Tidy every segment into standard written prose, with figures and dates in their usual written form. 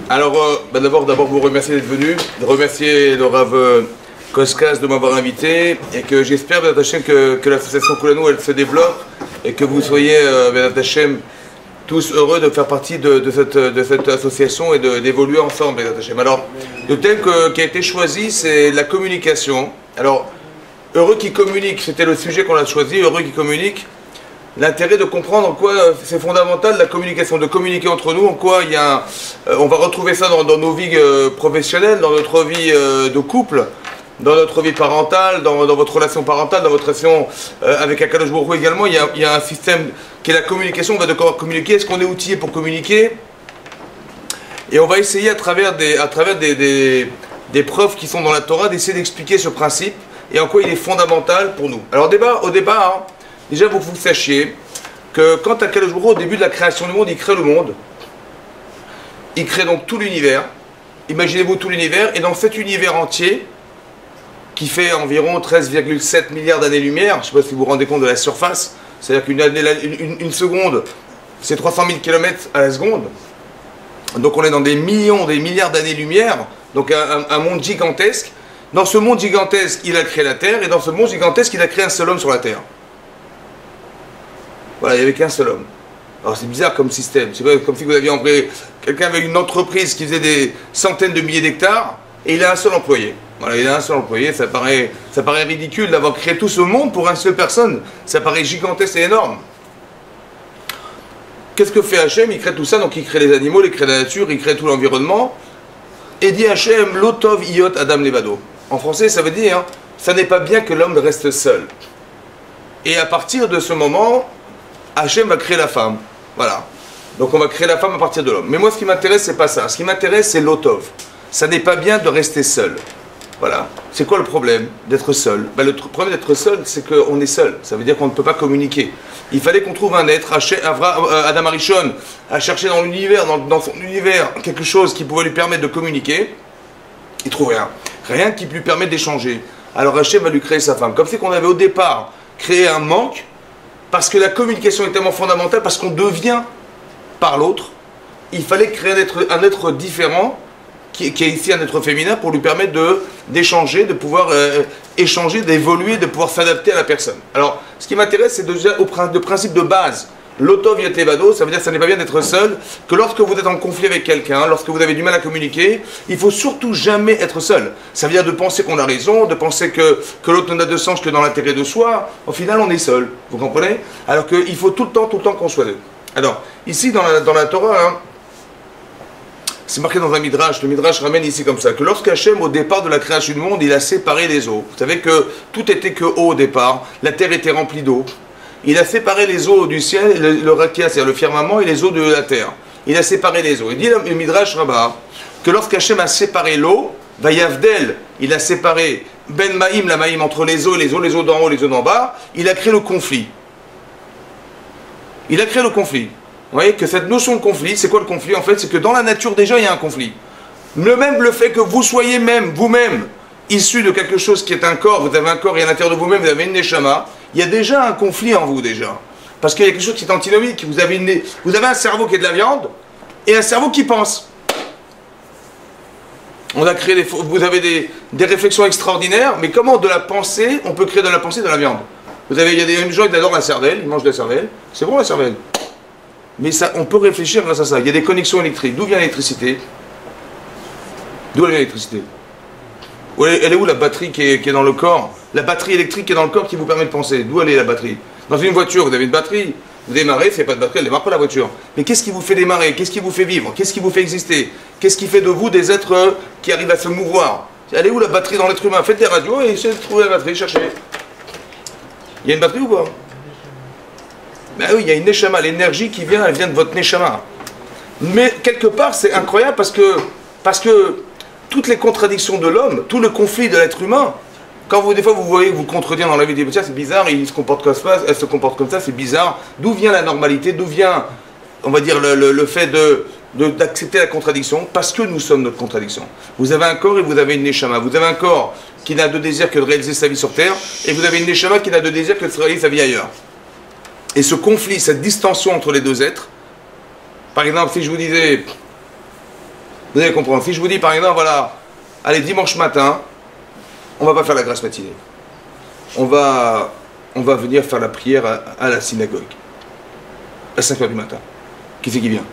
Alors, d'abord vous remercier d'être venu, de remercier le Rav Koskas de m'avoir invité, et que j'espère, Bézat Hashem, que l'association Kulanu, elle se développe, et que vous soyez, Bézat Hashem, tous heureux de faire partie de cette association et d'évoluer ensemble, Bézat Hashem. Alors, le thème qui a été choisi, c'est la communication. Alors, heureux qui communique, c'était le sujet qu'on a choisi, heureux qui communique. L'intérêt de comprendre en quoi c'est fondamental la communication, de communiquer entre nous, en quoi il y a on va retrouver ça dans nos vies professionnelles, dans notre vie de couple, dans notre vie parentale, dans votre relation parentale, dans votre relation avec Akadosh Baruch Hu également. Il y a un système qui est la communication, on va devoir communiquer, est-ce qu'on est outillé pour communiquer? Et on va essayer à travers des preuves qui sont dans la Torah, d'essayer d'expliquer ce principe et en quoi il est fondamental pour nous. Alors au départ, déjà, vous sachiez que quand Akadosh Baruch Hu, au début de la création du monde, il crée le monde. Il crée donc tout l'univers. Imaginez-vous tout l'univers. Et dans cet univers entier, qui fait environ 13,7 milliards d'années-lumière, je ne sais pas si vous vous rendez compte de la surface, c'est-à-dire qu'une seconde, c'est 300 000 km à la seconde. Donc on est dans des millions, des milliards d'années-lumière, donc un monde gigantesque. Dans ce monde gigantesque, il a créé la Terre, et dans ce monde gigantesque, il a créé un seul homme sur la Terre. Voilà, il n'y avait qu'un seul homme. Alors c'est bizarre comme système. C'est comme si vous aviez employé quelqu'un avec une entreprise qui faisait des centaines de milliers d'hectares et il a un seul employé. Voilà, il a un seul employé. Ça paraît ridicule d'avoir créé tout ce monde pour une seule personne. Ça paraît gigantesque et énorme. Qu'est-ce que fait Hachem? Il crée tout ça, donc il crée les animaux, il crée la nature, il crée tout l'environnement. Et dit Hachem, Lotov Iot Adam Levado. En français, ça veut dire, ça n'est pas bien que l'homme reste seul. Et à partir de ce moment, Hachem va créer la femme, voilà. Donc on va créer la femme à partir de l'homme. Mais moi ce qui m'intéresse c'est pas ça. Ce qui m'intéresse c'est l'otov. Ça n'est pas bien de rester seul. Voilà. C'est quoi le problème d'être seul? Le problème d'être seul c'est qu'on est seul. Ça veut dire qu'on ne peut pas communiquer. Il fallait qu'on trouve un être. Adam Arishon a cherché dans l'univers, dans son univers, quelque chose qui pouvait lui permettre de communiquer. Il trouve rien. Rien qui lui permette d'échanger. Alors Hachem va lui créer sa femme. Comme c'est qu'on avait au départ créé un manque. Parce que la communication est tellement fondamentale, parce qu'on devient par l'autre, il fallait créer un être différent, qui est ici un être féminin, pour lui permettre d'échanger, de pouvoir échanger, d'évoluer, de pouvoir s'adapter à la personne. Alors, ce qui m'intéresse, c'est déjà le principe de base. L'otov yatevado, ça veut dire que ça n'est pas bien d'être seul, que lorsque vous êtes en conflit avec quelqu'un, lorsque vous avez du mal à communiquer, il faut surtout jamais être seul. Ça veut dire de penser qu'on a raison, de penser que l'autre n'a de sens que dans l'intérêt de soi. Au final, on est seul. Vous comprenez? Alors qu'il faut tout le temps qu'on soit deux. Alors, ici, dans la Torah, hein, c'est marqué dans un midrash. Le midrash ramène ici comme ça, que lorsque Hachem, au départ de la création du monde, il a séparé les eaux. Vous savez que tout était que eau au départ. La terre était remplie d'eau. Il a séparé les eaux du ciel, le rakia, c'est-à-dire le firmament, et les eaux de la terre. Il a séparé les eaux. Il dit le Midrash Rabbah que lorsqu'Hachem a séparé l'eau, Vayavdel, il a séparé Ben Maïm, la Maïm, entre les eaux d'en haut, les eaux d'en bas, il a créé le conflit. Il a créé le conflit. Vous voyez que cette notion de conflit, c'est quoi le conflit? En fait, c'est que dans la nature, déjà, il y a un conflit. Le fait que vous soyez vous-même, issu de quelque chose qui est un corps, vous avez un corps et à l'intérieur de vous-même, vous avez une neshama, il y a déjà un conflit en vous déjà. Parce qu'il y a quelque chose qui est antinomique. Vous avez un cerveau qui est de la viande et un cerveau qui pense. On a créé vous avez des réflexions extraordinaires, mais comment de la pensée, on peut créer de la pensée de la viande? Il y a des gens qui adorent la cervelle, ils mangent de la cervelle. C'est bon la cervelle. Mais ça, on peut réfléchir grâce à ça. Il y a des connexions électriques. D'où vient l'électricité? D'où vient l'électricité? Elle est où la batterie qui est dans le corps? La batterie électrique qui est dans le corps qui vous permet de penser. D'où elle est la batterie? Dans une voiture, vous avez une batterie. Vous démarrez, c'est pas de batterie, elle ne démarre pas la voiture. Mais qu'est-ce qui vous fait démarrer? Qu'est-ce qui vous fait vivre? Qu'est-ce qui vous fait exister? Qu'est-ce qui fait de vous des êtres qui arrivent à se mouvoir? Elle est où la batterie dans l'être humain? Faites des radios et essayez de trouver la batterie, cherchez. Il y a une batterie ou pas? Ben oui, il y a une neshama. L'énergie qui vient, elle vient de votre neshama. Mais quelque part, c'est incroyable parce que toutes les contradictions de l'homme, tout le conflit de l'être humain, quand des fois vous voyez vous contredire dans la vie des petits, c'est bizarre, il se comporte comme ça, elle se comporte comme ça, c'est bizarre. D'où vient la normalité? D'où vient, on va dire, le fait d'accepter la contradiction? Parce que nous sommes notre contradiction. Vous avez un corps et vous avez une neshama. Vous avez un corps qui n'a de désir que de réaliser sa vie sur terre, et vous avez une neshama qui n'a de désir que de réaliser sa vie ailleurs. Et ce conflit, cette distension entre les deux êtres, par exemple, si je vous disais, Vous allez comprendre. Si je vous dis par exemple, voilà, allez, dimanche matin, on va pas faire la grasse matinée. On va venir faire la prière à la synagogue. À 5 h du matin. Qui c'est qui vient?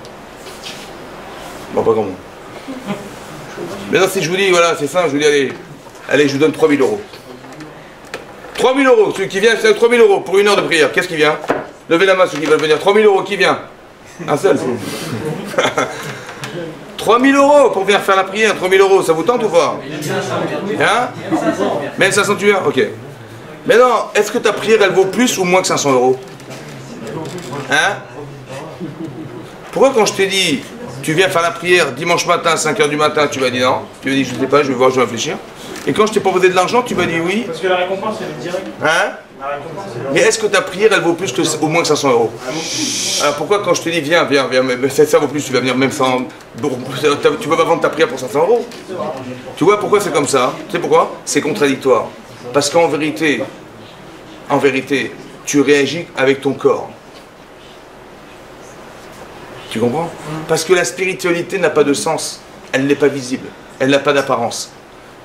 Bon, pas grand monde. Maintenant, si je vous dis, voilà, c'est ça, je vous dis, allez, je vous donne 3 000 euros. 3 000 euros, celui qui vient, c'est 3 000 euros pour une heure de prière. Qu'est-ce qui vient? Levez la main, ceux qui veulent venir. 3 000 euros, qui vient? Un seul. 3 000 euros pour venir faire la prière. 3 000 euros, ça vous tente ou pas? Hein? Même 500, tu viens? Ok. Maintenant, est-ce que ta prière, elle vaut plus ou moins que 500 euros? Hein? Pourquoi quand je t'ai dit, tu viens faire la prière dimanche matin à 5 h du matin, tu m'as dit non? Tu m'as dit, je ne sais pas, je vais voir, je vais réfléchir. Et quand je t'ai proposé de l'argent, tu m'as dit oui. Parce que la récompense, elle est directe. Hein? Mais est-ce que ta prière, elle vaut plus que au moins que 500 euros? Alors pourquoi quand je te dis viens, mais ça vaut plus, tu vas venir même sans... Tu peux pas vendre ta prière pour 500 euros. Tu vois pourquoi c'est comme ça? Tu sais pourquoi? C'est contradictoire. Parce qu'en vérité, tu réagis avec ton corps. Tu comprends? Parce que la spiritualité n'a pas de sens. Elle n'est pas visible. Elle n'a pas d'apparence.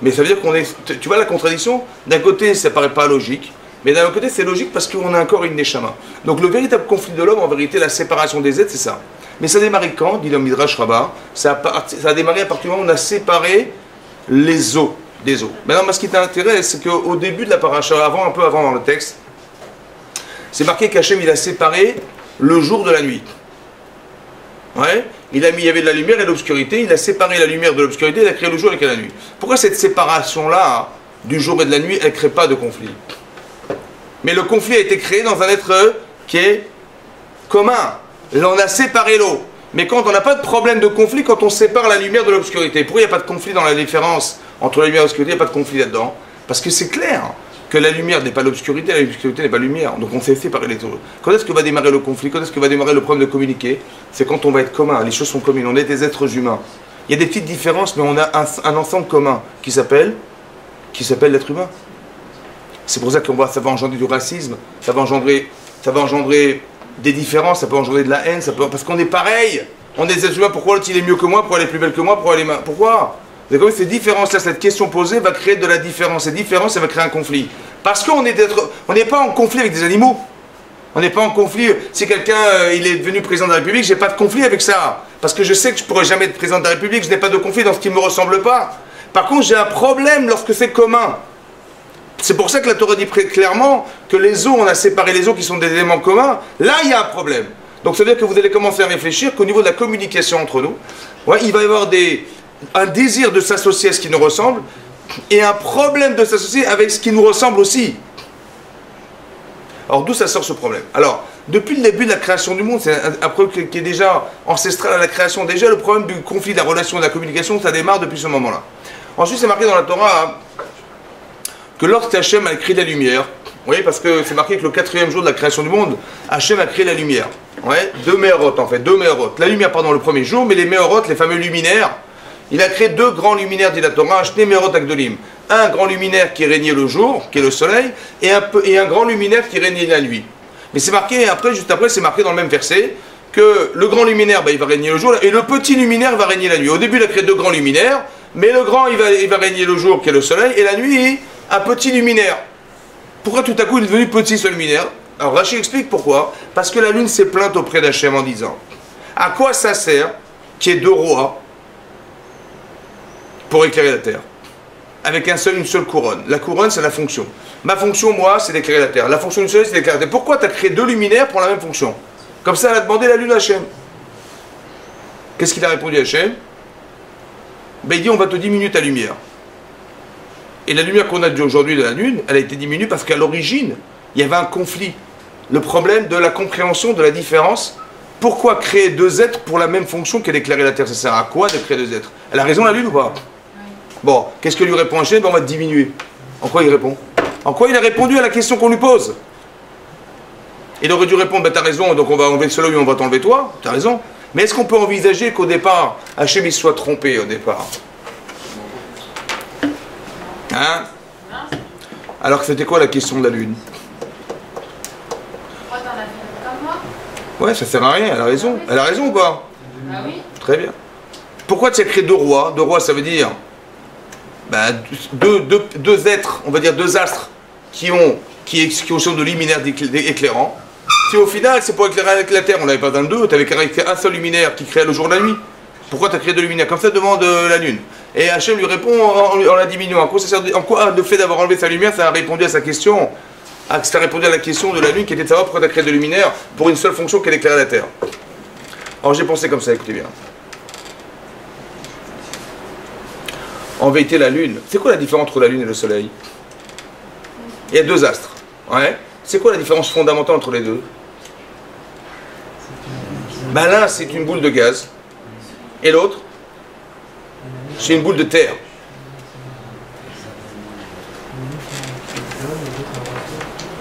Mais ça veut dire qu'on est... Tu vois la contradiction? D'un côté, ça paraît pas logique. Mais d'un autre côté, c'est logique parce qu'on a encore une neshama. Donc le véritable conflit de l'homme, en vérité, la séparation des êtres, c'est ça. Mais ça a démarré quand? Dit le Midrash Rabbah. Ça a démarré à partir du moment où on a séparé les os des os. Maintenant, ce qui t'intéresse, c'est qu'au début de la paracha, un peu avant dans le texte, c'est marqué qu'Hachem, il a séparé le jour de la nuit. Ouais, il y avait de la lumière et de l'obscurité, il a séparé la lumière de l'obscurité, il a créé le jour et la nuit. Pourquoi cette séparation-là, du jour et de la nuit, elle ne crée pas de conflit? Mais le conflit a été créé dans un être qui est commun. Là, on a séparé l'eau. Mais quand on n'a pas de problème de conflit, quand on sépare la lumière de l'obscurité, pourquoi il n'y a pas de conflit dans la différence entre la lumière et l'obscurité? Il n'y a pas de conflit là-dedans. Parce que c'est clair que la lumière n'est pas l'obscurité, l'obscurité n'est pas la lumière. Donc on sait séparer les deux. Quand est-ce que va démarrer le conflit? Quand est-ce que va démarrer le problème de communiquer? C'est quand on va être commun. Les choses sont communes. On est des êtres humains. Il y a des petites différences, mais on a un ensemble commun qui s'appelle l'être humain. C'est pour ça qu'on ça va engendrer du racisme, ça va engendrer des différences, ça peut engendrer de la haine, parce qu'on est pareil. On est des êtres humains. Pourquoi l'autre il est mieux que moi? Pourquoi elle est plus belle que moi? Pourquoi? Vous avez compris, ces différences-là, cette question posée va créer de la différence. Cette différence, ça va créer un conflit. Parce qu'on n'est pas en conflit avec des animaux. On n'est pas en conflit. Si quelqu'un il est devenu président de la République, j'ai pas de conflit avec ça. Parce que je sais que je pourrais jamais être président de la République, je n'ai pas de conflit dans ce qui ne me ressemble pas. Par contre, j'ai un problème lorsque c'est commun. C'est pour ça que la Torah dit clairement que les os, on a séparé les os qui sont des éléments communs. Là, il y a un problème. Donc, ça veut dire que vous allez commencer à réfléchir qu'au niveau de la communication entre nous, ouais, il va y avoir un désir de s'associer à ce qui nous ressemble et un problème de s'associer avec ce qui nous ressemble aussi. Alors, d'où ça sort ce problème? Alors, depuis le début de la création du monde, c'est un problème qui est déjà ancestral à la création. Déjà, le problème du conflit, de la relation, de la communication, ça démarre depuis ce moment-là. Ensuite, c'est marqué dans la Torah que lorsque Hachem a créé la lumière, vous voyez, parce que c'est marqué que le 4e jour de la création du monde, Hachem a créé la lumière. Ouais, deux méhorot en fait, deux méhorot. La lumière, pardon, le premier jour, mais les méhorot, les fameux luminaires, il a créé deux grands luminaires, dit la Torah, Shne méhorot agdolim. Un grand luminaire qui régnait le jour, qui est le soleil, et un grand luminaire qui régnait la nuit. Mais c'est marqué, juste après, c'est marqué dans le même verset, que le grand luminaire, il va régner le jour, et le petit luminaire va régner la nuit. Au début, il a créé deux grands luminaires, mais le grand, il va régner le jour, qui est le soleil, et la nuit, un petit luminaire. Pourquoi tout à coup il est devenu petit ce luminaire? Alors Rashi explique pourquoi. Parce que la lune s'est plainte auprès d'Hachem en disant: à quoi ça sert qu'il y ait deux rois pour éclairer la terre avec une seule couronne? La couronne, c'est la fonction. Ma fonction, moi, c'est d'éclairer la terre. La fonction du soleil, c'est d'éclairer la terre. Pourquoi tu as créé deux luminaires pour la même fonction? Comme ça, elle a demandé la lune à Hachem. Qu'est-ce qu'il a répondu à Hachem? Ben, il dit: on va te diminuer ta lumière. Et la lumière qu'on a aujourd'hui de la lune, elle a été diminuée parce qu'à l'origine, il y avait un conflit. Le problème de la compréhension de la différence. Pourquoi créer deux êtres pour la même fonction qu'elle éclairer la terre? Ça sert à quoi de créer deux êtres? Elle a raison la lune ou pas? Bon, qu'est-ce que lui répond Hachem? Ben, on va te diminuer. En quoi il répond? En quoi il a répondu à la question qu'on lui pose? Il aurait dû répondre: ben, t'as raison, donc on va enlever le soleil et on va t'enlever toi. T'as raison. Mais est-ce qu'on peut envisager qu'au départ, Hachem il soit trompé au départ? Hein? Alors que c'était quoi la question de la lune? Pourquoi t'en as fait comme moi? Ouais, ça sert à rien, elle a raison. Elle a raison ou pas? Ah oui. Très bien. Pourquoi tu as créé deux rois? Deux rois, ça veut dire ben, deux êtres, on va dire deux astres, qui ont de luminaires éclairants. Si au final, c'est pour éclairer la Terre, on n'avait pas besoin de deux, tu avais créé un seul luminaire qui créait le jour et la nuit. Pourquoi tu as créé deux luminaires? Comme ça demande la Lune. Et Hachem lui répond en la diminuant. En quoi le fait d'avoir enlevé sa lumière, ça a répondu à sa question? Ça a répondu à la question de la Lune qui était de savoir pourquoi tu as créé deux luminaires pour une seule fonction qu'elle éclairait la Terre. Alors j'ai pensé comme ça, écoutez bien. En vérité, la Lune, c'est quoi la différence entre la Lune et le Soleil? Il y a deux astres. Ouais. C'est quoi la différence fondamentale entre les deux? Ben l'un, c'est une boule de gaz. Et l'autre, c'est une boule de terre.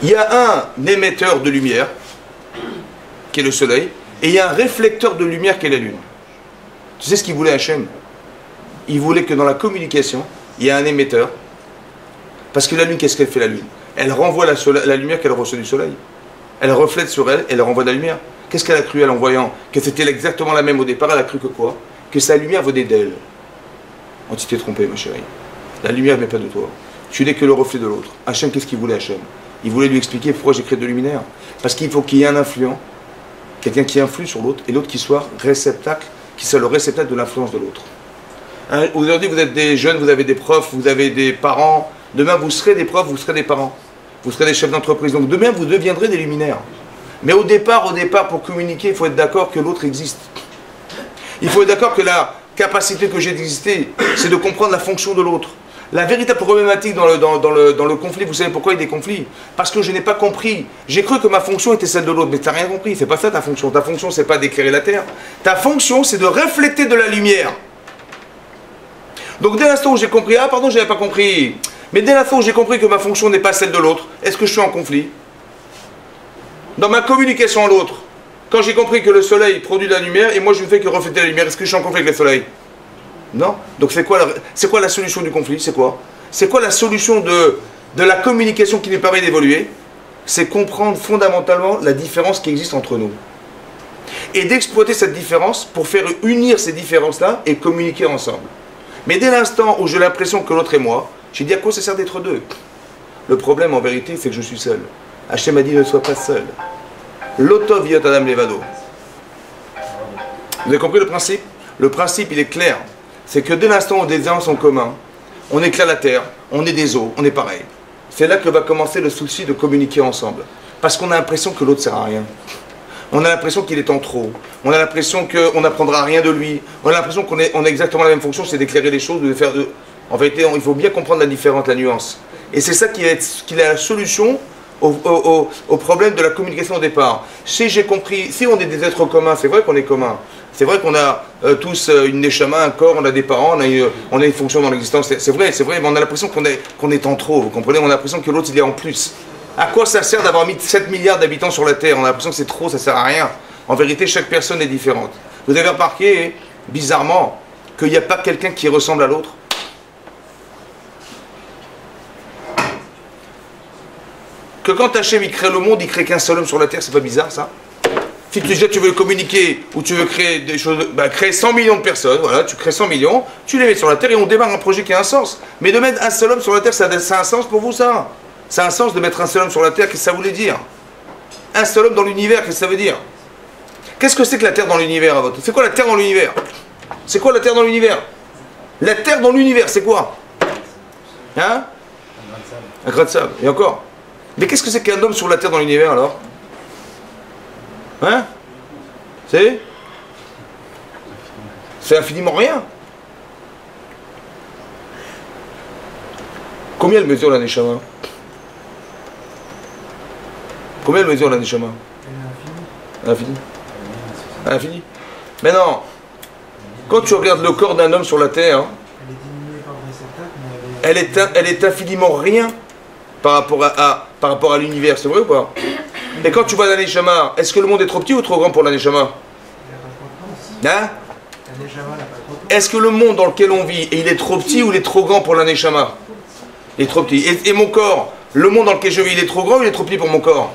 Il y a un émetteur de lumière, qui est le Soleil, et il y a un réflecteur de lumière, qui est la Lune. Tu sais ce qu'il voulait Hachem? Il voulait que dans la communication, il y ait un émetteur. Parce que la Lune, qu'est-ce qu'elle fait la Lune? Elle renvoie la lumière qu'elle reçoit du Soleil. Elle reflète sur elle, elle renvoie de la lumière. Qu'est-ce qu'elle a cru elle en voyant que c'était exactement la même au départ? Elle a cru que quoi? Que sa lumière venait d'elle. Oh, tu t'es trompé, ma chérie. La lumière ne vient pas de toi. Tu n'es que le reflet de l'autre. Hachem, qu'est-ce qu'il voulait Hachem? Il voulait lui expliquer pourquoi j'ai créé deux luminaires. Parce qu'il faut qu'il y ait un influent, quelqu'un qui influe sur l'autre, et l'autre qui soit réceptacle, qui soit le réceptacle de l'influence de l'autre. Hein, aujourd'hui, vous êtes des jeunes, vous avez des profs, vous avez des parents. Demain, vous serez des profs, vous serez des parents. Vous serez des chefs d'entreprise. Donc demain, vous deviendrez des luminaires. Mais au départ, pour communiquer, il faut être d'accord que l'autre existe. Il faut être d'accord que la capacité que j'ai d'exister, c'est de comprendre la fonction de l'autre. La véritable problématique dans le conflit, vous savez pourquoi il y a des conflits? Parce que je n'ai pas compris. J'ai cru que ma fonction était celle de l'autre, mais tu n'as rien compris. C'est pas ça ta fonction. Ta fonction, c'est pas d'éclairer la terre. Ta fonction, c'est de refléter de la lumière. Donc dès l'instant où j'ai compris, ah pardon, je n'avais pas compris. Mais dès l'instant où j'ai compris que ma fonction n'est pas celle de l'autre, est-ce que je suis en conflit? Dans ma communication à l'autre, quand j'ai compris que le soleil produit de la lumière et moi je ne fais que refléter la lumière, est-ce que je suis en conflit avec le soleil? Non. Donc c'est quoi la solution du conflit? C'est quoi? C'est quoi la solution de la communication qui nous permet d'évoluer? C'est comprendre fondamentalement la différence qui existe entre nous. Et d'exploiter cette différence pour faire unir ces différences-là et communiquer ensemble. Mais dès l'instant où j'ai l'impression que l'autre est moi, j'ai dit à quoi ça sert d'être deux? Le problème en vérité c'est que je suis seul. Hachem a dit ne sois pas seul. L'otov yot adam levado. Vous avez compris le principe? Le principe il est clair. C'est que dès l'instant où des uns sont communs, on éclaire la terre, on est des eaux, on est pareil. C'est là que va commencer le souci de communiquer ensemble. Parce qu'on a l'impression que l'autre ne sert à rien. On a l'impression qu'il est en trop. On a l'impression qu'on n'apprendra rien de lui. On a l'impression qu'on a exactement la même fonction, c'est d'éclairer les choses, de faire de... En vérité, il faut bien comprendre la différence, la nuance. Et c'est ça qui est la solution au problème de la communication au départ. Si j'ai compris, si on est des êtres communs, c'est vrai qu'on est communs. C'est vrai qu'on a tous une neshama, un corps, on a des parents, on a une fonction dans l'existence. C'est vrai, mais on a l'impression qu'on est en trop, vous comprenez? On a l'impression que l'autre il est en plus. À quoi ça sert d'avoir mis 7 milliards d'habitants sur la Terre? On a l'impression que c'est trop, ça sert à rien. En vérité, chaque personne est différente. Vous avez remarqué, bizarrement, qu'il n'y a pas quelqu'un qui ressemble à l'autre? Que quand Hachem il crée le monde, il crée qu'un seul homme sur la terre, c'est pas bizarre ça? Si tu veux communiquer ou tu veux créer des choses, créer 100 millions de personnes, voilà, tu crées 100 millions, tu les mets sur la terre et on démarre un projet qui a un sens. Mais de mettre un seul homme sur la terre, ça a un sens pour vous ça? Ça a un sens de mettre un seul homme sur la terre, qu'est-ce que ça voulait dire? Un seul homme dans l'univers, qu'est-ce que ça veut dire? Qu'est-ce que c'est que la terre dans l'univers à votre? C'est quoi la terre dans l'univers? C'est quoi la terre dans l'univers? La terre dans l'univers, c'est quoi? Hein? Un grain de sable, et encore. Mais qu'est-ce que c'est qu'un homme sur la terre dans l'univers alors? Hein? C'est infiniment rien. Combien elle mesure la neshama? Combien elle mesure la neshama? L'infini. L'infini. Mais non. Quand tu regardes le corps d'un homme sur la terre, elle est infiniment rien par rapport à l'univers, c'est vrai ou pas? Et quand tu vois la neshama, est-ce que le monde est trop petit ou trop grand pour la neshama? Hein? Est-ce que le monde dans lequel on vit, il est trop petit ou il est trop grand pour la neshama? Il est trop petit. Et mon corps, le monde dans lequel je vis, il est trop grand ou il est trop petit pour mon corps?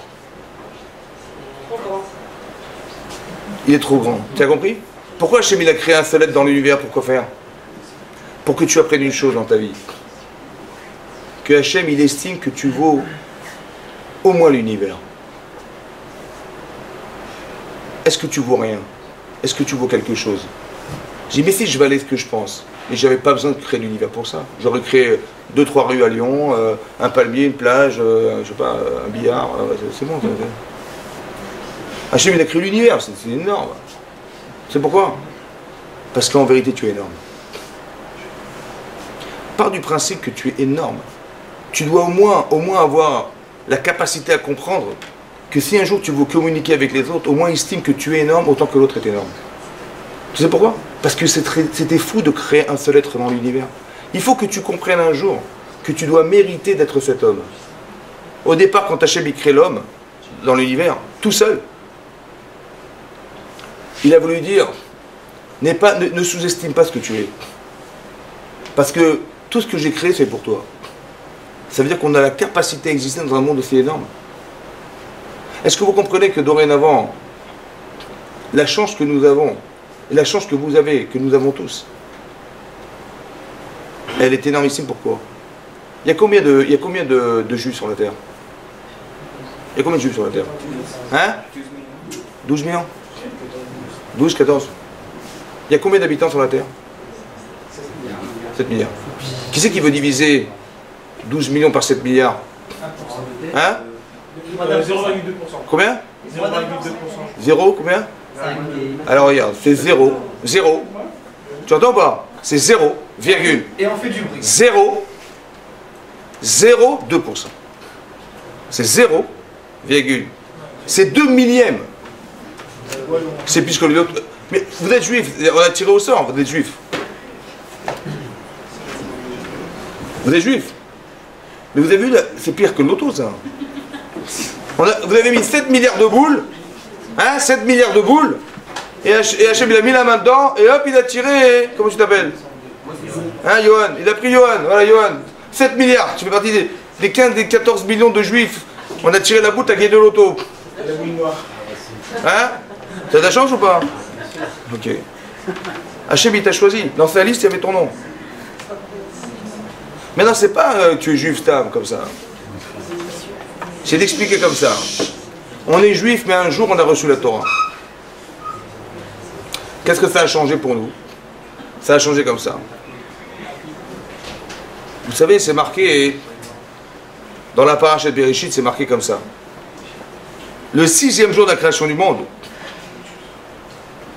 Il est trop grand. Tu as compris? Pourquoi Hachem il a créé un seul être dans l'univers? Pourquoi faire? Pour que tu apprennes une chose dans ta vie. Que Hachem il estime que tu vaux au moins l'univers. Est-ce que tu vaux rien? Est-ce que tu vaux quelque chose? J'ai dit, mais si je valais ce que je pense, et j'avais pas besoin de créer l'univers pour ça. J'aurais créé 2-3 rues à Lyon, un palmier, une plage, je sais pas, un billard, c'est bon. Hachem il a créé l'univers, c'est énorme. C'est pourquoi? Parce qu'en vérité tu es énorme. Pars du principe que tu es énorme. Tu dois au moins avoir la capacité à comprendre que si un jour tu veux communiquer avec les autres, au moins estime que tu es énorme autant que l'autre est énorme. Tu sais pourquoi? Parce que c'était fou de créer un seul être dans l'univers. Il faut que tu comprennes un jour que tu dois mériter d'être cet homme. Au départ, quand Hachem il crée l'homme dans l'univers, tout seul, il a voulu dire, ne sous-estime pas ce que tu es. Parce que tout ce que j'ai créé, c'est pour toi. Ça veut dire qu'on a la capacité à exister dans un monde aussi énorme. Est-ce que vous comprenez que dorénavant, la chance que nous avons, et la chance que vous avez, que nous avons tous, elle est énormissime. Pourquoi? Il y a combien de juifs sur la terre? Il y a combien de juifs sur la terre? Hein? 12 millions? 12, 14. Il y a combien d'habitants sur la terre? 7 milliards. Qui c'est qui veut diviser 12 millions par 7 milliards? Hein? 0,2%. Combien? 0,2%. 0, combien? Alors regarde, c'est 0. 0. Tu entends pas? C'est 0, virgule. Et on fait du bruit. 0, 0,2%. C'est 0, virgule. C'est 2 millièmes. C'est plus que les autres. Mais vous êtes juif, on a tiré au sort, vous êtes juif. Vous êtes juif. Mais vous avez vu, c'est pire que l'auto, ça. Vous avez mis 7 milliards de boules, hein, 7 milliards de boules, et Hachem il a mis la main dedans, et hop, il a tiré, comment tu t'appelles? Hein, Johan, il a pris Johan, voilà Johan. 7 milliards, tu fais partie des 15, des 14 millions de juifs. On a tiré la boule, t'as gagné de l'auto. Hein? T'as de la chance ou pas? Ok. Hachem il t'a choisi, dans sa liste il y avait ton nom. Mais non, c'est pas que tu es juif stable comme ça. C'est d'expliquer comme ça. On est juif, mais un jour on a reçu la Torah. Qu'est-ce que ça a changé pour nous? Ça a changé comme ça. Vous savez, c'est marqué, dans la paracha de Bereshit, c'est marqué comme ça. Le 6e jour de la création du monde,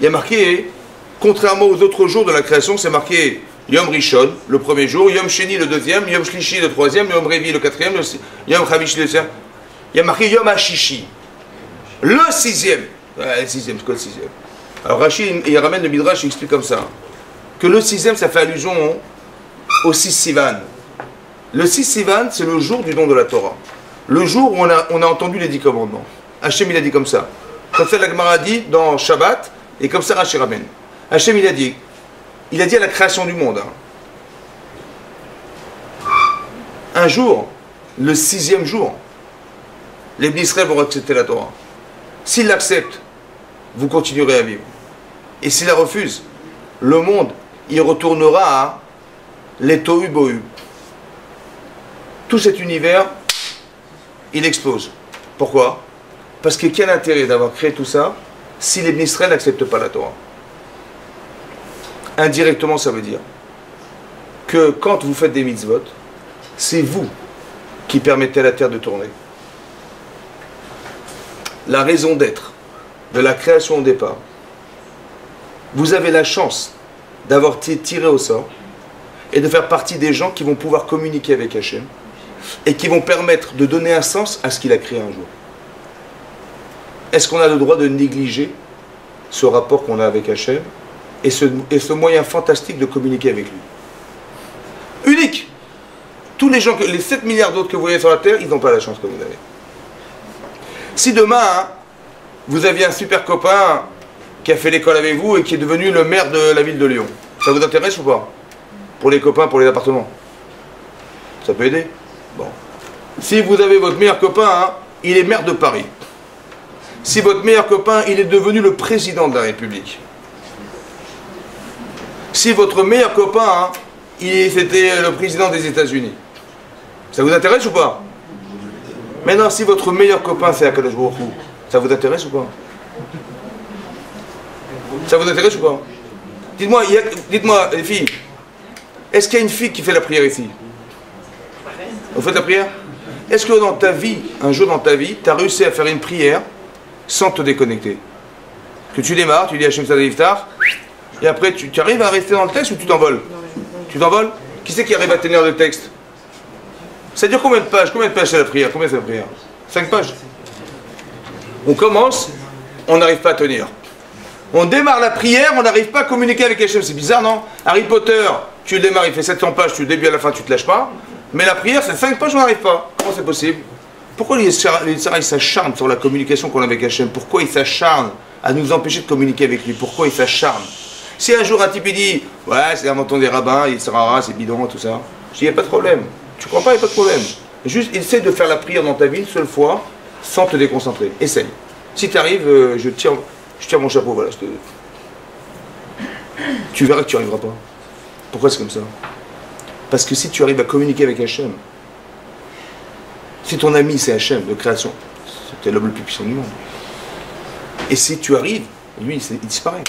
il y a marqué, contrairement aux autres jours de la création, c'est marqué Yom Rishon, le premier jour, Yom Sheni, le deuxième, Yom Shlishi, le troisième, Yom Revi, le quatrième, Yom Chavishi, le cinquième. Il y a marqué Yom Hashishi, le 6e. Le 6e, c'est quoi le 6e? Alors Rachid, il ramène le Midrash, il explique comme ça, que le 6e, ça fait allusion au 6 Sivan. Le 6 Sivan, c'est le jour du don de la Torah. Le jour où on a entendu les 10 commandements. Hachem, il a dit comme ça. Comme ça, la Gemara dit dans Shabbat, et comme ça, Rachid ramène. Hachem, il a dit à la création du monde, un jour, le 6e jour, les Bnei Israël vont accepter la Torah. S'ils l'acceptent, vous continuerez à vivre. Et s'ils la refusent, le monde, il retournera à les Tohu Bohu. Tout cet univers, il explose. Pourquoi? Parce que quel intérêt d'avoir créé tout ça si les Bnei Israël n'acceptent pas la Torah? Indirectement, ça veut dire que quand vous faites des mitzvot, c'est vous qui permettez à la terre de tourner. La raison d'être de la création au départ, vous avez la chance d'avoir été tiré au sort et de faire partie des gens qui vont pouvoir communiquer avec Hachem et qui vont permettre de donner un sens à ce qu'il a créé un jour. Est-ce qu'on a le droit de négliger ce rapport qu'on a avec Hachem et ce moyen fantastique de communiquer avec lui? Unique! Tous les gens, les 7 milliards d'autres que vous voyez sur la Terre, ils n'ont pas la chance que vous avez. Si demain, vous aviez un super copain qui a fait l'école avec vous et qui est devenu le maire de la ville de Lyon, ça vous intéresse ou pas? Pour les copains, pour les appartements? Ça peut aider? Bon. Si vous avez votre meilleur copain, il est maire de Paris. Si votre meilleur copain, il est devenu le président de la République. Si votre meilleur copain, hein, c'était le président des États-Unis, ça vous intéresse ou pas? Maintenant, si votre meilleur copain c'est Akadosh Baruch Hu, ça vous intéresse ou pas? Ça vous intéresse ou pas? Dites-moi, les filles, est-ce qu'il y a une fille qui fait la prière ici? Vous faites la prière? Est-ce que dans ta vie, un jour dans ta vie, tu as réussi à faire une prière sans te déconnecter? Que tu démarres, tu dis Hashem Sadeh Iftar, et après tu arrives à rester dans le texte ou tu t'envoles? Tu t'envoles? Qui c'est qui arrive à tenir le texte? Ça dure combien de pages? Combien de pages c'est la prière? Combien c'est la prière? 5 pages. On commence, on n'arrive pas à tenir. On démarre la prière, on n'arrive pas à communiquer avec Hashem. C'est bizarre, non? Harry Potter, tu le démarres, il fait 700 pages, tu le début à la fin, tu te lâches pas. Mais la prière, c'est 5 pages, on n'arrive pas. Comment c'est possible? Pourquoi les Sarah s'acharnent sur la communication qu'on a avec Hashem? Pourquoi ils s'acharnent à nous empêcher de communiquer avec lui? Pourquoi ils s'acharnent? Si un jour un type il dit, ouais, c'est l'invention des rabbins, il sera c'est bidon, tout ça. Je dis, il n'y a pas de problème. Tu crois pas, il n'y a pas de problème. Juste, essaie de faire la prière dans ta vie une seule fois, sans te déconcentrer. Essaye. Si tu arrives, je tire mon chapeau, voilà. Tu verras que tu n'y arriveras pas. Pourquoi c'est comme ça? Parce que si tu arrives à communiquer avec Hachem, si ton ami c'est Hachem de création, c'était l'homme le plus puissant du monde. Et si tu arrives, lui il disparaît.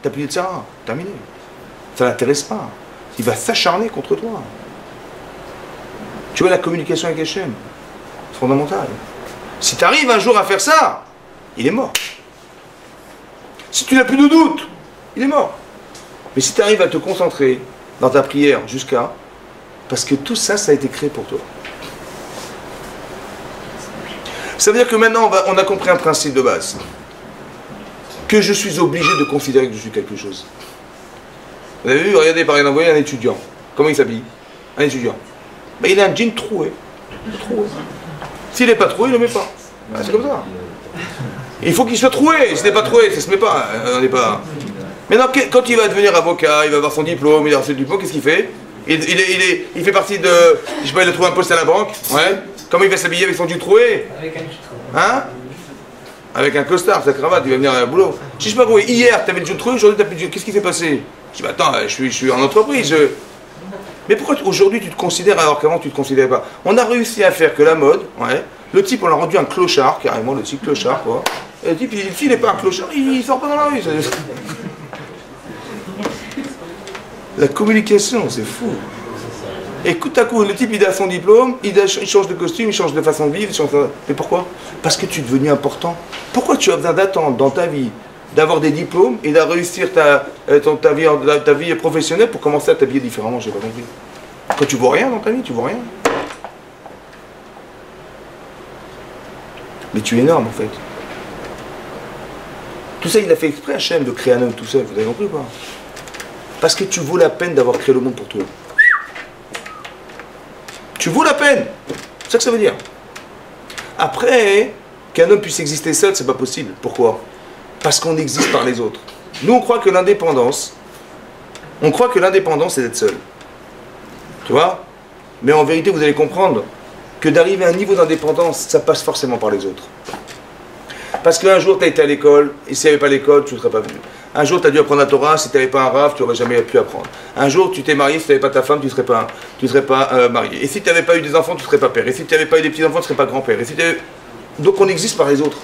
T'as plus de Sarah, terminé. Ça ne l'intéresse pas. Il va s'acharner contre toi. Tu vois la communication avec Hachem, c'est fondamental. Si tu arrives un jour à faire ça, il est mort. Si tu n'as plus de doute, il est mort. Mais si tu arrives à te concentrer dans ta prière jusqu'à... Parce que tout ça, ça a été créé pour toi. Ça veut dire que maintenant, on a compris un principe de base. Que je suis obligé de considérer que je suis quelque chose. Vous avez vu, regardez par exemple, un étudiant. Comment il s'habille? Un étudiant. Ben, il a un jean troué. S'il n'est pas troué, il ne le met pas. Ben, c'est comme ça. Il faut qu'il soit troué. S'il n'est pas troué, ça ne se met pas. On n'est pas... Maintenant, quand il va devenir avocat, il va avoir son diplôme, il a reçu le diplôme, qu'est-ce qu'il fait? Il fait partie de... Je sais pas, il a trouvé un poste à la banque. Ouais. Comment il va s'habiller avec son jean troué? Avec un jean troué. Hein? Avec un costard, sa cravate, il va venir au boulot. Je sais pas quoi, hier, tu avais le jean troué, aujourd'hui, tu n'as plus de jean. Qu'est-ce qui s'est passé? Je dis, bah, attends, je suis en entreprise. Mais pourquoi aujourd'hui tu te considères alors qu'avant tu ne te considérais pas? On a réussi à faire que la mode, ouais, le type on l'a rendu un clochard, carrément, le type clochard, quoi. Et le type, s'il n'est pas un clochard, il sort pas dans la rue. La communication, c'est fou. Et coup à coup, le type il a son diplôme, il change de costume, il change de façon de vivre, mais pourquoi? Parce que tu es devenu important. Pourquoi tu as besoin d'attendre dans ta vie d'avoir des diplômes et de réussir ta vie professionnelle pour commencer à t'habiller différemment? J'ai pas compris. Quand tu vois rien dans ta vie, tu vois rien. Mais tu es énorme en fait. Tout ça, il a fait exprès Hachem de créer un homme tout seul, vous avez compris ou pas? Parce que tu vaux la peine d'avoir créé le monde pour toi. Tu vaux la peine. C'est ça que ça veut dire. Après, qu'un homme puisse exister seul, c'est pas possible. Pourquoi? Parce qu'on existe par les autres. Nous, on croit que l'indépendance, c'est d'être seul. Tu vois? Mais en vérité, vous allez comprendre que d'arriver à un niveau d'indépendance, ça passe forcément par les autres. Parce qu'un jour, tu as été à l'école, et s'il n'y avait pas l'école, tu ne serais pas venu. Un jour, tu as dû apprendre la Torah, si tu n'avais pas un Rav, tu n'aurais jamais pu apprendre. Un jour, tu t'es marié, si tu n'avais pas ta femme, tu ne serais pas marié. Et si tu n'avais pas eu des enfants, tu ne serais pas père. Et si tu n'avais pas eu des petits-enfants, tu ne serais pas grand-père. Donc on existe par les autres.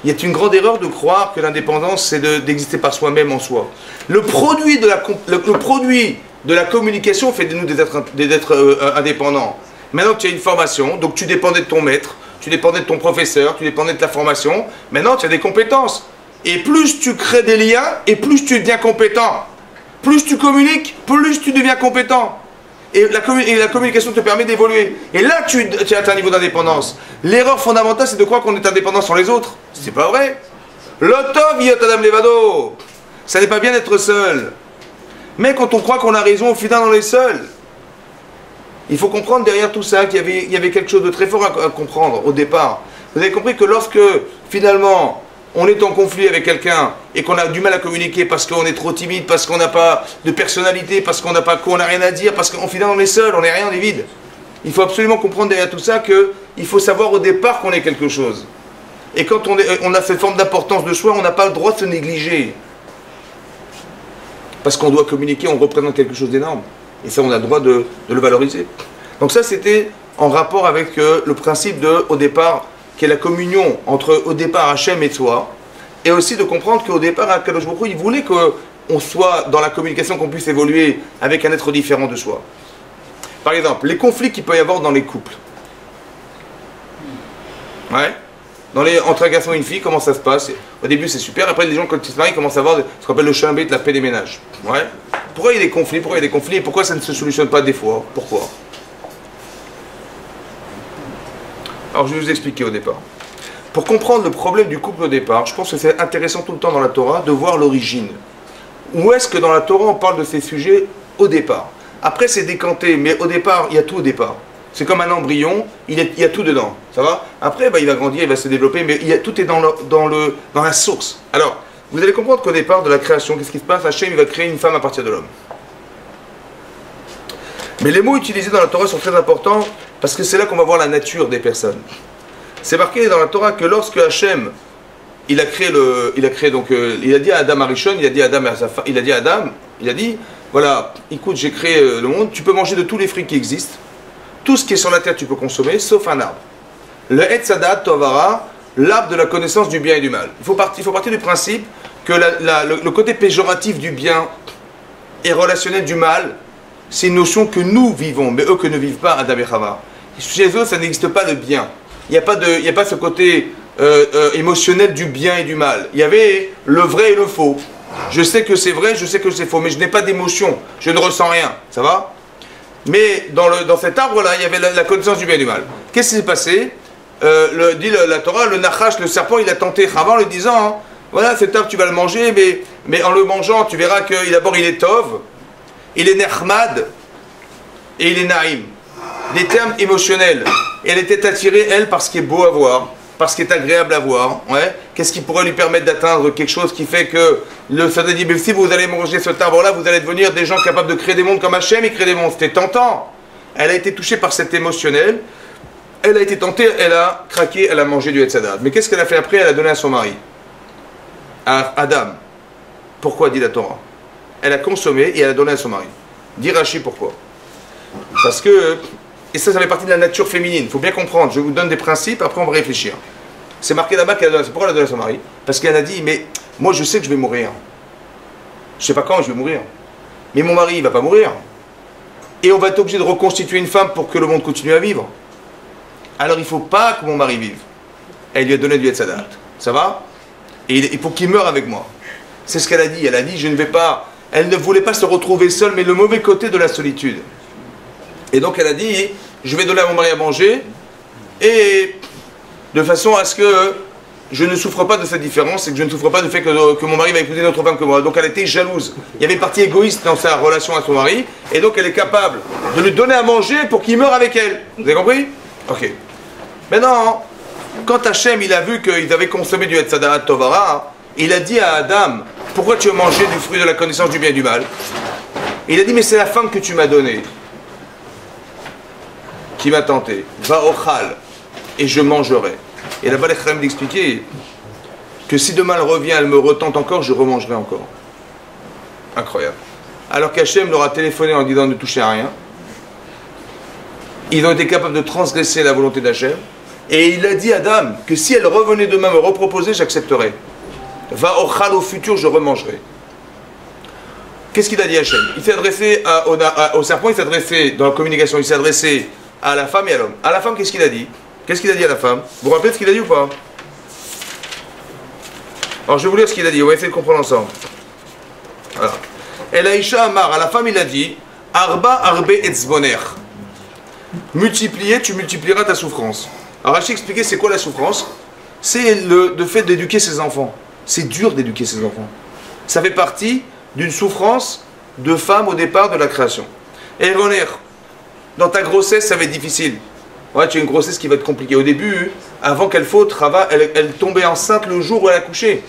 Il y a une grande erreur de croire que l'indépendance, c'est d'exister par soi-même en soi. Le produit de la communication fait de nous des êtres indépendants. Maintenant, tu as une formation, donc tu dépendais de ton maître, tu dépendais de ton professeur, tu dépendais de ta formation. Maintenant, tu as des compétences. Et plus tu crées des liens, et plus tu deviens compétent. Plus tu communiques, plus tu deviens compétent. Et la communication te permet d'évoluer. Et là, tu atteins un niveau d'indépendance. L'erreur fondamentale, c'est de croire qu'on est indépendant sur les autres. C'est pas vrai. L'otov yot adam levado. Ça n'est pas bien d'être seul. Mais quand on croit qu'on a raison, au final, on est seul. Il faut comprendre derrière tout ça qu'il y avait quelque chose de très fort à comprendre au départ. Vous avez compris que lorsque, finalement, on est en conflit avec quelqu'un et qu'on a du mal à communiquer parce qu'on est trop timide, parce qu'on n'a pas de personnalité, parce qu'on n'a rien à dire, parce qu'au final on est seul, on n'est rien, on est vide. Il faut absolument comprendre derrière tout ça qu'il faut savoir au départ qu'on est quelque chose. Et quand on a cette forme d'importance de soi, on n'a pas le droit de se négliger. parce qu'on doit communiquer, on représente quelque chose d'énorme. Et ça, on a le droit de le valoriser. Donc ça, c'était en rapport avec le principe de, au départ, qui est la communion entre, au départ, Hachem et toi, et aussi de comprendre qu'au départ, Akadosh Baruch Hu, il voulait qu'on soit dans la communication, qu'on puisse évoluer avec un être différent de soi. Par exemple, les conflits qu'il peut y avoir dans les couples. Ouais. Entre un garçon et une fille, comment ça se passe? Au début, c'est super. Après, les gens, quand ils se marient, commencent à avoir ce qu'on appelle le chambé de la paix des ménages. Ouais. Pourquoi il y a des conflits? Pourquoi il y a des conflits? Et pourquoi ça ne se solutionne pas des fois? Pourquoi? Alors, je vais vous expliquer au départ. Pour comprendre le problème du couple au départ, je pense que c'est intéressant tout le temps dans la Torah de voir l'origine. Où est-ce que dans la Torah, on parle de ces sujets au départ? Après, c'est décanté, mais au départ, il y a tout au départ. C'est comme un embryon, il y a tout dedans, ça va? Après, il va grandir, il va se développer, mais tout est dans la source. Alors, vous allez comprendre qu'au départ de la création, qu'est-ce qui se passe? Hachem, il va créer une femme à partir de l'homme. Mais les mots utilisés dans la Torah sont très importants, parce que c'est là qu'on va voir la nature des personnes. C'est marqué dans la Torah que lorsque Hachem, il a dit à Adam Arishon, il a dit, voilà, écoute, j'ai créé le monde, tu peux manger de tous les fruits qui existent, tout ce qui est sur la terre tu peux consommer, sauf un arbre. Le Etz Hadat Tovara, l'arbre de la connaissance du bien et du mal. Il faut partir du principe que le côté péjoratif du bien et relationnel du mal, c'est une notion que nous vivons, mais eux que ne vivent pas Adam et Chava. Chez eux, ça n'existe pas le bien. Il n'y a pas ce côté émotionnel du bien et du mal. Il y avait le vrai et le faux. Je sais que c'est vrai, je sais que c'est faux, mais je n'ai pas d'émotion, je ne ressens rien. Ça va? Mais dans cet arbre-là, il y avait la connaissance du bien et du mal. Qu'est-ce qui s'est passé? Dit la Torah, le Nachash, le serpent, il a tenté Chava en lui disant, hein, voilà, cet arbre, tu vas le manger, mais en le mangeant, tu verras que d'abord il est Tov, il est Nechmad, et il est Naïm. Des termes émotionnels. Et elle était attirée, elle, par ce qui est beau à voir, par ce qui est agréable à voir. Ouais. Qu'est-ce qui pourrait lui permettre d'atteindre quelque chose qui fait que le Satan dit, si vous allez manger cet arbre-là, vous allez devenir des gens capables de créer des mondes comme Hachem, il crée des mondes. C'était tentant. Elle a été touchée par cet émotionnel. Elle a été tentée, elle a craqué, elle a mangé du Etz Hadat. Mais qu'est-ce qu'elle a fait après? Elle a donné à son mari, à Adam. Pourquoi, dit la Torah? Elle a consommé et elle a donné à son mari. Dit Rashi pourquoi? Parce que, et ça fait partie de la nature féminine, il faut bien comprendre, je vous donne des principes, après on va réfléchir. C'est marqué là-bas qu'elle a donné, pourquoi elle a donné à son mari? Parce qu'elle a dit, mais moi je sais que je vais mourir. Je ne sais pas quand je vais mourir. Mais mon mari, il ne va pas mourir. Et on va être obligé de reconstituer une femme pour que le monde continue à vivre. Alors il ne faut pas que mon mari vive. Elle lui a donné du Etz Hadat. Ça va? Et il faut qu'il meure avec moi. C'est ce qu'elle a dit. Elle a dit, je ne vais pas... Elle ne voulait pas se retrouver seule, mais le mauvais côté de la solitude. Et donc elle a dit, je vais donner à mon mari à manger, et de façon à ce que je ne souffre pas de cette différence, et que je ne souffre pas du fait que mon mari va épouser une autre femme que moi. Donc elle était jalouse. Il y avait une partie égoïste dans sa relation à son mari, et donc elle est capable de lui donner à manger pour qu'il meure avec elle. Vous avez compris? Ok. Maintenant, quand Hachem il a vu qu'ils avaient consommé du Etz Hadat Tovara, il a dit à Adam, pourquoi tu as mangé du fruit de la connaissance du bien et du mal? Il a dit, mais c'est la femme que tu m'as donnée qui m'a tenté. Va au chal et je mangerai. Et là-bas, les Chachamim d'expliquer que si demain elle revient, elle me retente encore, je remangerai encore. Incroyable. Alors qu'Hachem leur a téléphoné en disant de ne toucher à rien. Ils ont été capables de transgresser la volonté d'Hachem. Et il a dit à Adam que si elle revenait demain me reproposer, j'accepterai. Va au chal, au futur, je remangerai. Qu'est-ce qu'il a dit Hachem? Il s'est adressé au serpent, il s'est adressé dans la communication, il s'est adressé à la femme et à l'homme. À la femme, qu'est-ce qu'il a dit? Qu'est-ce qu'il a dit à la femme? Vous vous rappelez ce qu'il a dit ou pas? Alors je vais vous lire ce qu'il a dit, on va essayer de comprendre ensemble. Voilà. El Aïcha Amar, à la femme il a dit, Arba Arbe Etzboner. Multiplier, tu multiplieras ta souffrance. Alors Rachid expliquait c'est quoi la souffrance? C'est le fait d'éduquer ses enfants. C'est dur d'éduquer ses enfants. Ça fait partie d'une souffrance de femme au départ de la création. Et Roner, dans ta grossesse, ça va être difficile. Ouais, tu as une grossesse qui va être compliquée. Au début, avant qu'elle faute, Rava, elle tombait enceinte le jour où elle a couché.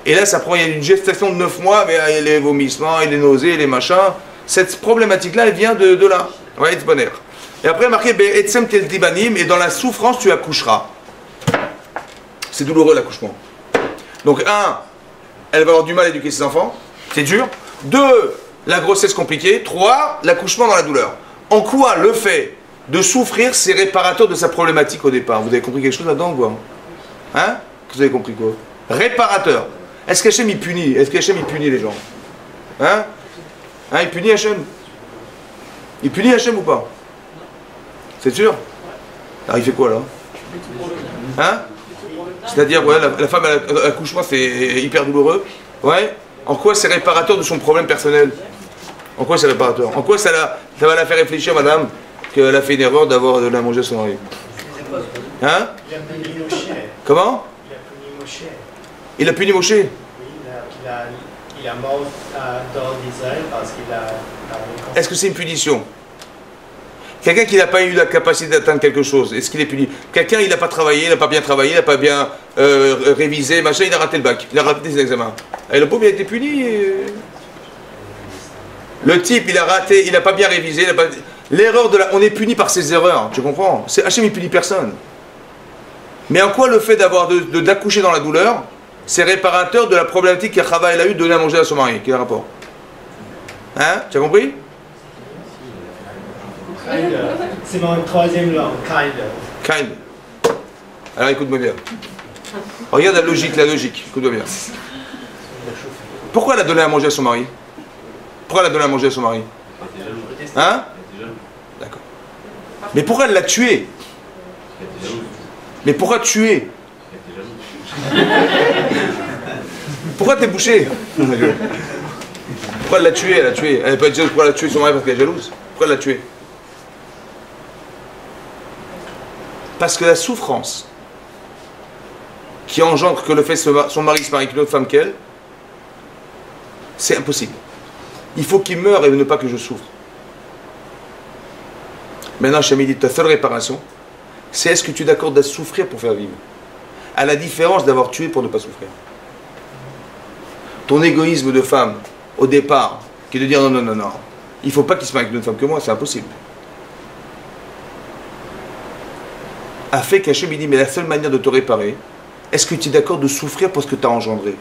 Et là, ça prend, il y a une gestation de 9 mois, mais les vomissements, et les nausées, les machins. Cette problématique-là, elle vient de là. Ouais, c'est bonheur. Et après, marqué, Etsem tel dibanim, et dans la souffrance, tu accoucheras. C'est douloureux l'accouchement. Donc, elle va avoir du mal à éduquer ses enfants. C'est dur. 2, la grossesse compliquée. 3, l'accouchement dans la douleur. En quoi le fait de souffrir, c'est réparateur de sa problématique au départ? Vous avez compris quelque chose là-dedans ou quoi? Hein? Vous avez compris quoi? Réparateur. Est-ce qu'Hachem il punit? Est-ce qu'Hachem il punit les gens? Hein? Hein, il punit Hachem? Il punit Hachem ou pas? C'est sûr? Alors il fait quoi là? Hein? C'est-à-dire, ouais, la femme, l'accouchement c'est hyper douloureux. Ouais. En quoi c'est réparateur de son problème personnel? En quoi c'est réparateur? En quoi ça va la faire réfléchir, madame, qu'elle a fait une erreur d'avoir de la manger à son mari? Hein? Il a puni Moshe. Comment? Il a puni Moshe. Il a puni Moshe? Oui, il a mort dans d'Israël parce qu'il a... Est-ce que c'est une punition? Quelqu'un qui n'a pas eu la capacité d'atteindre quelque chose, est-ce qu'il est puni? Quelqu'un, il n'a pas travaillé, il n'a pas bien travaillé, il n'a pas bien révisé, machin, il a raté le bac, il a raté ses examens. Et le pauvre, il a été puni. Le type, il a raté, il n'a pas bien révisé, il a pas... L'erreur de la... On est puni par ses erreurs, tu comprends? Hachem, il punit personne. Mais en quoi le fait d'accoucher dans la douleur, c'est réparateur de la problématique qu'Achava a eu de donner à manger à son mari? Quel est le rapport? Hein? Tu as compris? C'est mon troisième langue, Kind. Alors écoute-moi bien. Regarde la logique, écoute-moi bien. Pourquoi elle a donné à manger à son mari? Pourquoi elle a donné à manger à son mari? Hein? D'accord. Mais pourquoi elle l'a tué? Mais pourquoi tuer? Pourquoi t'es bouché? Pourquoi elle l'a tué? Elle a tué. Elle n'a pas dit pourquoi elle a tué son mari parce qu'elle est jalouse. Pourquoi elle l'a tué? Parce que la souffrance qui engendre que le fait que son mari se marie avec une autre femme qu'elle, c'est impossible. Il faut qu'il meure et ne pas que je souffre. Maintenant, Hachem dit, ta seule réparation, c'est est-ce que tu es d'accord de souffrir pour faire vivre? À la différence d'avoir tué pour ne pas souffrir. Ton égoïsme de femme, au départ, qui est de dire non, non, non, non, il ne faut pas qu'il se marie avec une autre femme que moi, c'est impossible. A fait qu'Hachem dit, mais la seule manière de te réparer, est-ce que tu es d'accord de souffrir pour ce que tu as engendré?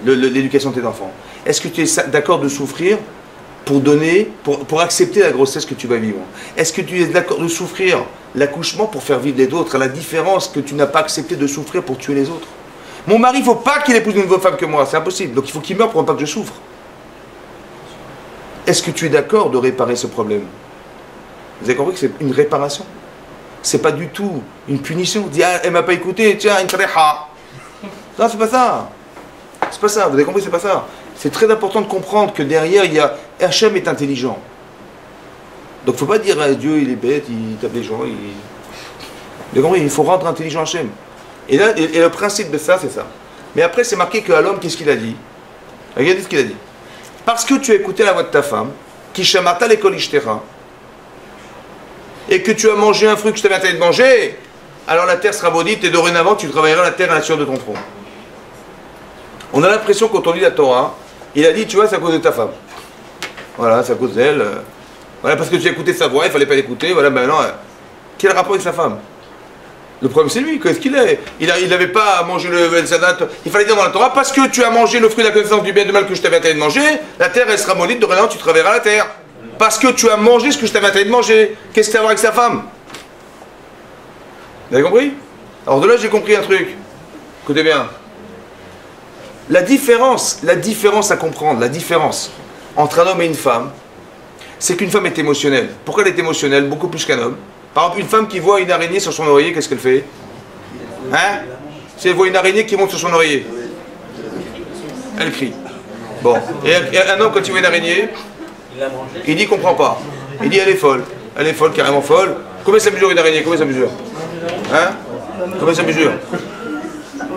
L'éducation de tes enfants. Est-ce que tu es d'accord de souffrir pour donner, pour accepter la grossesse que tu vas vivre? Est-ce que tu es d'accord de souffrir l'accouchement pour faire vivre les autres? À la différence que tu n'as pas accepté de souffrir pour tuer les autres. Mon mari, il ne faut pas qu'il épouse une autre femme que moi, c'est impossible. Donc il faut qu'il meure pour ne pas que je souffre. Est-ce que tu es d'accord de réparer ce problème? Vous avez compris que c'est une réparation? C'est pas du tout une punition. Dis, ah, elle m'a pas écouté, tiens, une treha. Non, c'est pas ça. C'est pas ça, vous avez compris, c'est pas ça. C'est très important de comprendre que derrière, il y a... Hachem est intelligent. Donc faut pas dire, ah, Dieu, il est bête, il tape les gens, il... Vous avez compris, il faut rendre intelligent Hachem. Et là, et le principe de ça, c'est ça. Mais après, c'est marqué qu'à l'homme, qu'est-ce qu'il a dit? Regardez ce qu'il a dit. Parce que tu as écouté la voix de ta femme, qui shamata l'école ishtera, et que tu as mangé un fruit que je t'avais interdit de manger, alors la terre sera maudite et dorénavant tu travailleras la terre à la sueur de ton front. On a l'impression quand on lit la Torah, il a dit, tu vois, c'est à cause de ta femme. Voilà, c'est à cause d'elle. Voilà, parce que tu as écouté sa voix, il ne fallait pas l'écouter, voilà, maintenant, quel rapport avec sa femme? Le problème c'est lui, qu'est-ce qu'il est? Il n'avait pas mangé le sadat, il fallait dire dans la Torah, parce que tu as mangé le fruit de la connaissance du bien et du mal que je t'avais interdit de manger, la terre elle sera maudite, dorénavant tu travailleras la terre. Parce que tu as mangé ce que je t'avais interdit de manger. Qu'est-ce que tu as à voir avec sa femme? Vous avez compris? Alors de là j'ai compris un truc. Écoutez bien. La différence à comprendre, la différence entre un homme et une femme, c'est qu'une femme est émotionnelle. Pourquoi elle est émotionnelle? Beaucoup plus qu'un homme. Par exemple, une femme qui voit une araignée sur son oreiller, qu'est-ce qu'elle fait? Hein? Si elle voit une araignée qui monte sur son oreiller, elle crie. Bon. Et un homme, quand il voit une araignée, il dit qu'il comprend pas. Il dit elle est folle, carrément folle. Combien ça mesure une araignée? Combien ça mesure? Hein? Combien ça mesure?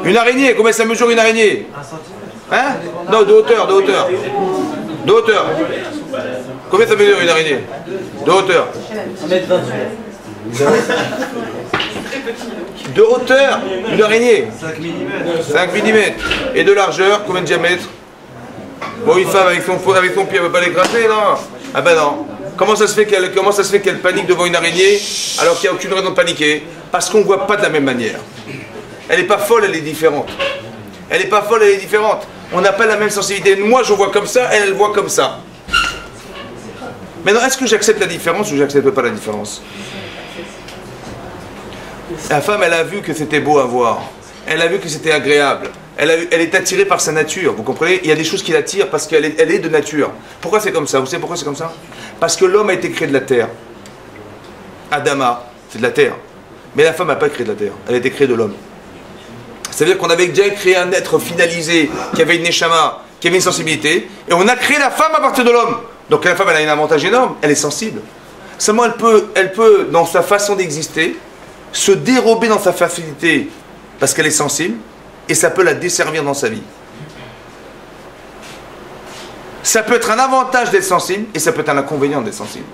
Une araignée, combien ça mesure une araignée? Hein? Non, de hauteur. De hauteur. Combien ça mesure une araignée? De hauteur. 1m28. De hauteur, une araignée. 5 mm. Et de largeur, combien de diamètre? Bon, une femme avec son pied, elle ne veut pas l'écraser, non? Ah ben non. Comment ça se fait qu'elle panique devant une araignée alors qu'il n'y a aucune raison de paniquer? Parce qu'on ne voit pas de la même manière. Elle n'est pas folle, elle est différente. Elle n'est pas folle, elle est différente. On n'a pas la même sensibilité. Moi, je vois comme ça, elle voit comme ça. Maintenant, est-ce que j'accepte la différence ou j'accepte pas la différence? La femme, elle a vu que c'était beau à voir. Elle a vu que c'était agréable. Elle est attirée par sa nature. Vous comprenez? Il y a des choses qui l'attirent parce qu'elle est de nature. Pourquoi c'est comme ça? Vous savez pourquoi c'est comme ça? Parce que l'homme a été créé de la terre. Adama, c'est de la terre. Mais la femme n'a pas créé de la terre. Elle a été créée de l'homme. C'est-à-dire qu'on avait déjà créé un être finalisé, qui avait une neshama, qui avait une sensibilité, et on a créé la femme à partir de l'homme. Donc la femme, elle a un avantage énorme, elle est sensible. Seulement, elle peut, dans sa façon d'exister, se dérober dans sa facilité, parce qu'elle est sensible, et ça peut la desservir dans sa vie. Ça peut être un avantage d'être sensible, et ça peut être un inconvénient d'être sensible.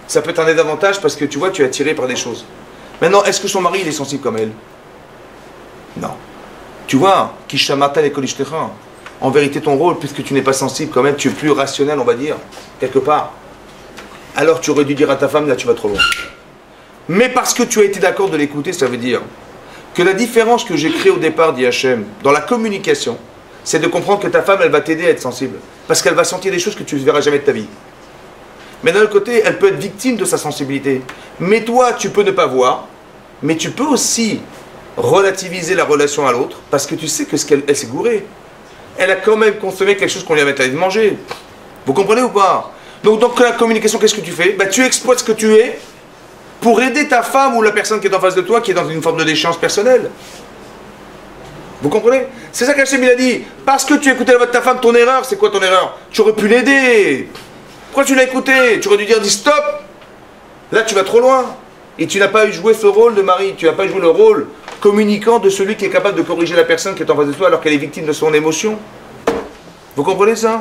Ça peut être un désavantage parce que tu vois, tu es attiré par des choses. Maintenant, est-ce que son mari, il est sensible comme elle? Non. Tu vois, Kishamata et Kolishterra. En vérité, ton rôle, puisque tu n'es pas sensible quand même, tu es plus rationnel, on va dire, quelque part. Alors tu aurais dû dire à ta femme, là tu vas trop loin. Mais parce que tu as été d'accord de l'écouter, ça veut dire que la différence que j'ai créée au départ d'IHM, dans la communication, c'est de comprendre que ta femme, elle va t'aider à être sensible. Parce qu'elle va sentir des choses que tu ne verras jamais de ta vie. Mais d'un autre côté, elle peut être victime de sa sensibilité. Mais toi, tu peux ne pas voir, mais tu peux aussi relativiser la relation à l'autre, parce que tu sais que elle s'est gourée. Elle a quand même consommé quelque chose qu'on lui avait dit de manger. Vous comprenez ou pas? Donc dans la communication, qu'est-ce que tu fais? Tu exploites ce que tu es pour aider ta femme ou la personne qui est en face de toi, qui est dans une forme de déchéance personnelle. Vous comprenez? C'est ça qu'Hachem il a dit. Parce que tu écoutais la voix de ta femme, ton erreur, c'est quoi ton erreur? Tu aurais pu l'aider. Pourquoi tu l'as écouté? Tu aurais dû dire, dis stop. Là, tu vas trop loin. Et tu n'as pas joué ce rôle de mari. Tu n'as pas joué le rôle communicant de celui qui est capable de corriger la personne qui est en face de toi alors qu'elle est victime de son émotion. Vous comprenez ça?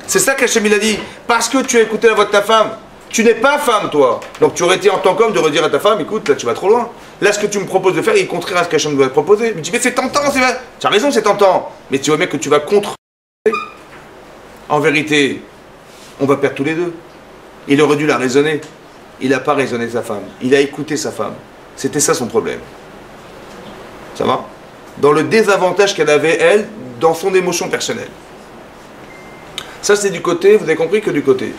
C'est ça qu'Hachem il a dit. Parce que tu as écouté la voix de ta femme. Tu n'es pas femme, toi. Donc tu aurais été en tant qu'homme de redire à ta femme, écoute, là tu vas trop loin. Là, ce que tu me proposes de faire est contraire à ce qu'Hachem doit te proposer. Mais tu dis, mais c'est tentant, c'est vrai. Tu as raison, c'est tentant. Mais tu vois bien que tu vas contre. En vérité, on va perdre tous les deux. Il aurait dû la raisonner. Il n'a pas raisonné sa femme. Il a écouté sa femme. C'était ça son problème. Ça va? Dans le désavantage qu'elle avait, elle, dans son émotion personnelle. Ça, c'est du côté, vous avez compris, que du côté.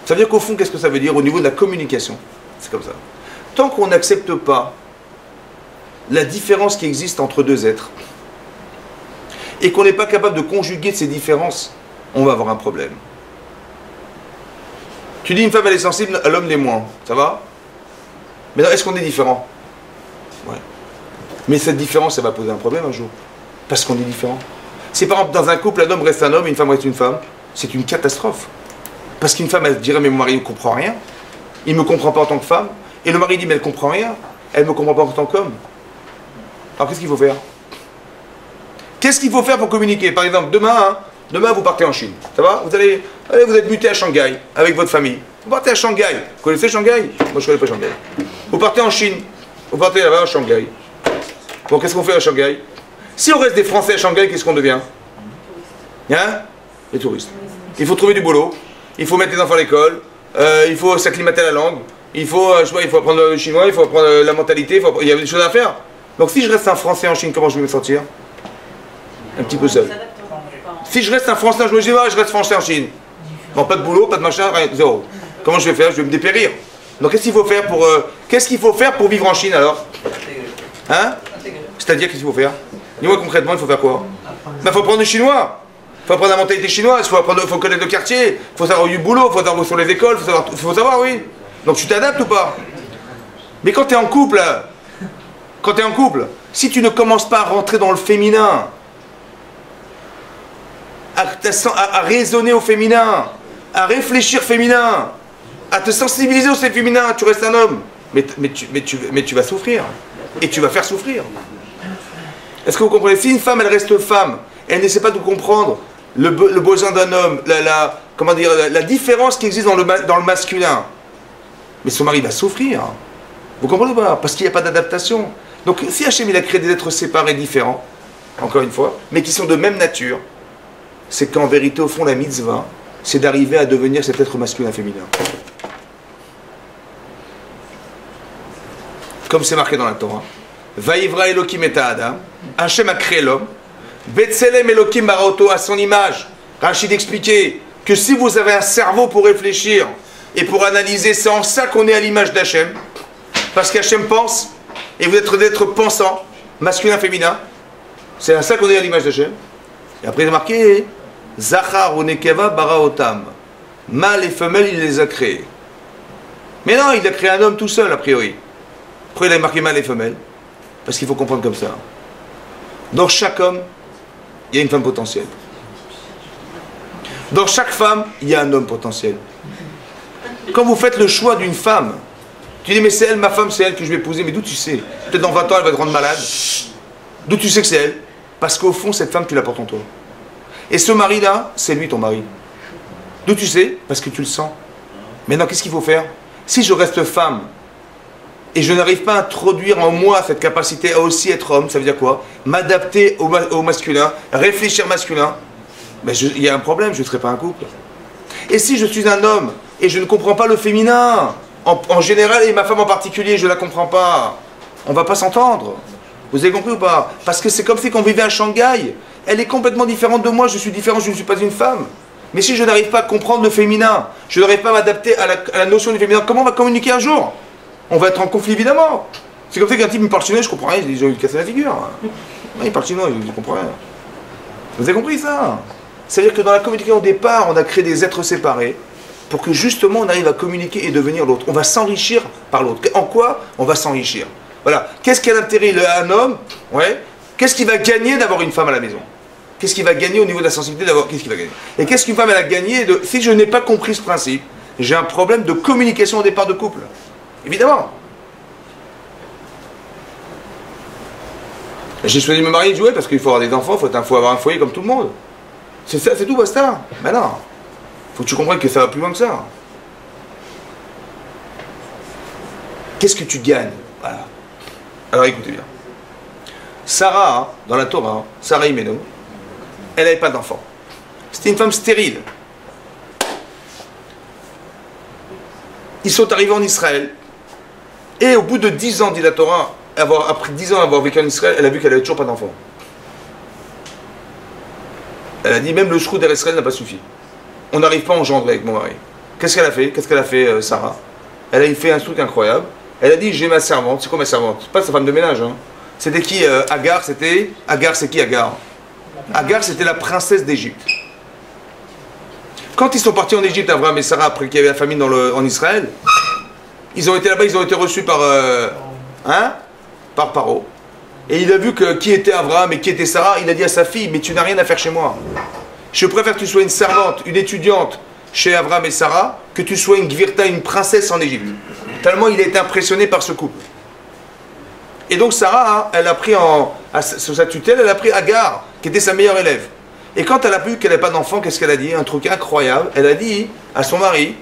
Ça veut dire qu'au fond, qu'est-ce que ça veut dire au niveau de la communication? C'est comme ça. Tant qu'on n'accepte pas la différence qui existe entre deux êtres, et qu'on n'est pas capable de conjuguer ces différences, on va avoir un problème. Tu dis une femme elle est sensible, l'homme l'est moins. Ça va? Mais est-ce qu'on est différent? Ouais. Mais cette différence, ça va poser un problème un jour. Parce qu'on est différent. Si par exemple dans un couple, un homme reste un homme et une femme reste une femme, c'est une catastrophe. Parce qu'une femme, elle dirait, mais mon mari ne comprend rien. Il ne me comprend pas en tant que femme. Et le mari dit, mais elle ne comprend rien. Elle ne me comprend pas en tant qu'homme. Alors qu'est-ce qu'il faut faire? Qu'est-ce qu'il faut faire pour communiquer? Par exemple, demain, vous partez en Chine. Ça va? Vous êtes muté à Shanghai avec votre famille. Vous partez à Shanghai. Vous connaissez Shanghai? Moi, je ne connais pas Shanghai. Vous partez en Chine. Vous partez là-bas à Shanghai. Bon, qu'est-ce qu'on fait à Shanghai? Si on reste des Français à Shanghai, qu'est-ce qu'on devient? Hein? Les touristes. Il faut trouver du boulot. Il faut mettre les enfants à l'école. Il faut s'acclimater à la langue. Il faut, je sais pas, il faut apprendre le chinois. Il faut apprendre la mentalité. Il y a des choses à faire. Donc, si je reste un Français en Chine, comment je vais me sentir? Un petit peu seul. Si je reste un Français, je me dis, je reste Français en Chine. Bon, pas de boulot, pas de machin, rien, zéro. Comment je vais faire? Je vais me dépérir. Donc qu'est-ce qu'il faut faire pour vivre en Chine alors? Hein? C'est-à-dire qu'est-ce qu'il faut faire? Dis-moi concrètement, il faut faire quoi? Il faut apprendre le chinois. Il faut apprendre la mentalité chinoise, il faut connaître le quartier, il faut savoir du boulot, il faut savoir sur les écoles, il faut savoir, oui. Donc tu t'adaptes ou pas? Mais quand tu es en couple, si tu ne commences pas à rentrer dans le féminin, à raisonner au féminin, à réfléchir féminin, à te sensibiliser au féminin, tu restes un homme. Mais tu vas souffrir. Et tu vas faire souffrir. Est-ce que vous comprenez? Si une femme, elle reste femme, elle n'essaie pas de comprendre le besoin d'un homme, la différence qui existe dans le masculin, mais son mari va souffrir. Vous comprenez pas? Parce qu'il n'y a pas d'adaptation. Donc si Hachem il a créé des êtres séparés, différents, encore une fois, mais qui sont de même nature, c'est qu'en vérité, au fond, la mitzvah, c'est d'arriver à devenir cet être masculin-féminin. Comme c'est marqué dans la Torah. Vaïvra Elohim et Adam. Hachem a créé l'homme. Betselem Elohim Baraoto, à son image. Rachid expliquait que si vous avez un cerveau pour réfléchir et pour analyser, c'est en ça qu'on est à l'image d'Hachem. Parce qu'Hachem pense, et vous êtes d'être pensant, masculin, féminin. C'est à ça qu'on est à l'image d'Hachem. Et après il est marqué Zachar ou Nekeva Baraotam. Mâle et femelle, il les a créés. Mais non, il a créé un homme tout seul, a priori. Pourquoi il a marqué mâle et femelle? Parce qu'il faut comprendre comme ça. Dans chaque homme, il y a une femme potentielle. Dans chaque femme, il y a un homme potentiel. Quand vous faites le choix d'une femme, tu dis mais c'est elle, ma femme, c'est elle que je vais épouser, mais d'où tu sais? Peut-être dans 20 ans, elle va te rendre malade. D'où tu sais que c'est elle? Parce qu'au fond, cette femme, tu la portes en toi. Et ce mari-là, c'est lui ton mari. D'où tu sais? Parce que tu le sens. Maintenant, qu'est-ce qu'il faut faire? Si je reste femme, et je n'arrive pas à introduire en moi cette capacité à aussi être homme, ça veut dire quoi? M'adapter au masculin, réfléchir masculin, ben il y a un problème, je ne serai pas un couple. Et si je suis un homme, et je ne comprends pas le féminin, en général, et ma femme en particulier, je ne la comprends pas, on ne va pas s'entendre. Vous avez compris ou pas? Parce que c'est comme si on vivait à Shanghai. Elle est complètement différente de moi, je suis différent, je ne suis pas une femme. Mais si je n'arrive pas à comprendre le féminin, je n'arrive pas à m'adapter à la notion du féminin, comment on va communiquer un jour? On va être en conflit évidemment. C'est comme ça qu'un type me parle chinois, je comprends rien, j'ai envie de casser la figure. Ouais, il parle chinois, je comprends rien. Vous avez compris ça? C'est-à-dire que dans la communication au départ, on a créé des êtres séparés pour que justement on arrive à communiquer et devenir l'autre. On va s'enrichir par l'autre. En quoi on va s'enrichir? Voilà. Qu'est-ce qui a l'intérêt un homme? Ouais. Qu'est-ce qu'il va gagner d'avoir une femme à la maison? Qu'est-ce qu'il va gagner au niveau de la sensibilité d'avoir? Qu'est-ce qu'il va gagner? Et qu'est-ce qu'une femme elle a gagné si je n'ai pas compris ce principe, j'ai un problème de communication au départ de couple. Évidemment. J'ai choisi de me marier et de jouer parce qu'il faut avoir des enfants, il faut avoir un foyer comme tout le monde. C'est ça, c'est tout, basta. Mais non. Faut que tu comprennes que ça va plus loin que ça. Qu'est-ce que tu gagnes? Voilà. Alors écoutez bien. Sarah, dans la Torah, Sarah Imeno, elle n'avait pas d'enfant. C'était une femme stérile. Ils sont arrivés en Israël. Et au bout de 10 ans, dit la Torah, après 10 ans d'avoir vécu en Israël, elle a vu qu'elle n'avait toujours pas d'enfant. Elle a dit, même le shrou d'Israël n'a pas suffi. On n'arrive pas à engendrer avec mon mari. Qu'est-ce qu'elle a fait? Qu'est-ce qu'elle a fait, Sarah? Elle a fait un truc incroyable. Elle a dit, j'ai ma servante. C'est quoi ma servante? C'est pas sa femme de ménage. Hein. C'était qui Agar, c'était... Agar, c'est qui Agar? Agar, c'était la princesse d'Égypte. Quand ils sont partis en Égypte, Abraham et Sarah, après qu'il y avait la famine en Israël, ils ont été là-bas, ils ont été reçus par Paro. Et il a vu qui était Abraham et qui était Sarah. Il a dit à sa fille, mais tu n'as rien à faire chez moi. Je préfère que tu sois une servante, une étudiante chez Abraham et Sarah, que tu sois une gvirta, une princesse en Égypte. Tellement il a été impressionné par ce couple. Et donc Sarah, elle a pris sous sa tutelle, elle a pris Agar, qui était sa meilleure élève. Et quand elle a vu qu'elle n'avait pas d'enfant, qu'est-ce qu'elle a dit? Un truc incroyable. Elle a dit à son mari,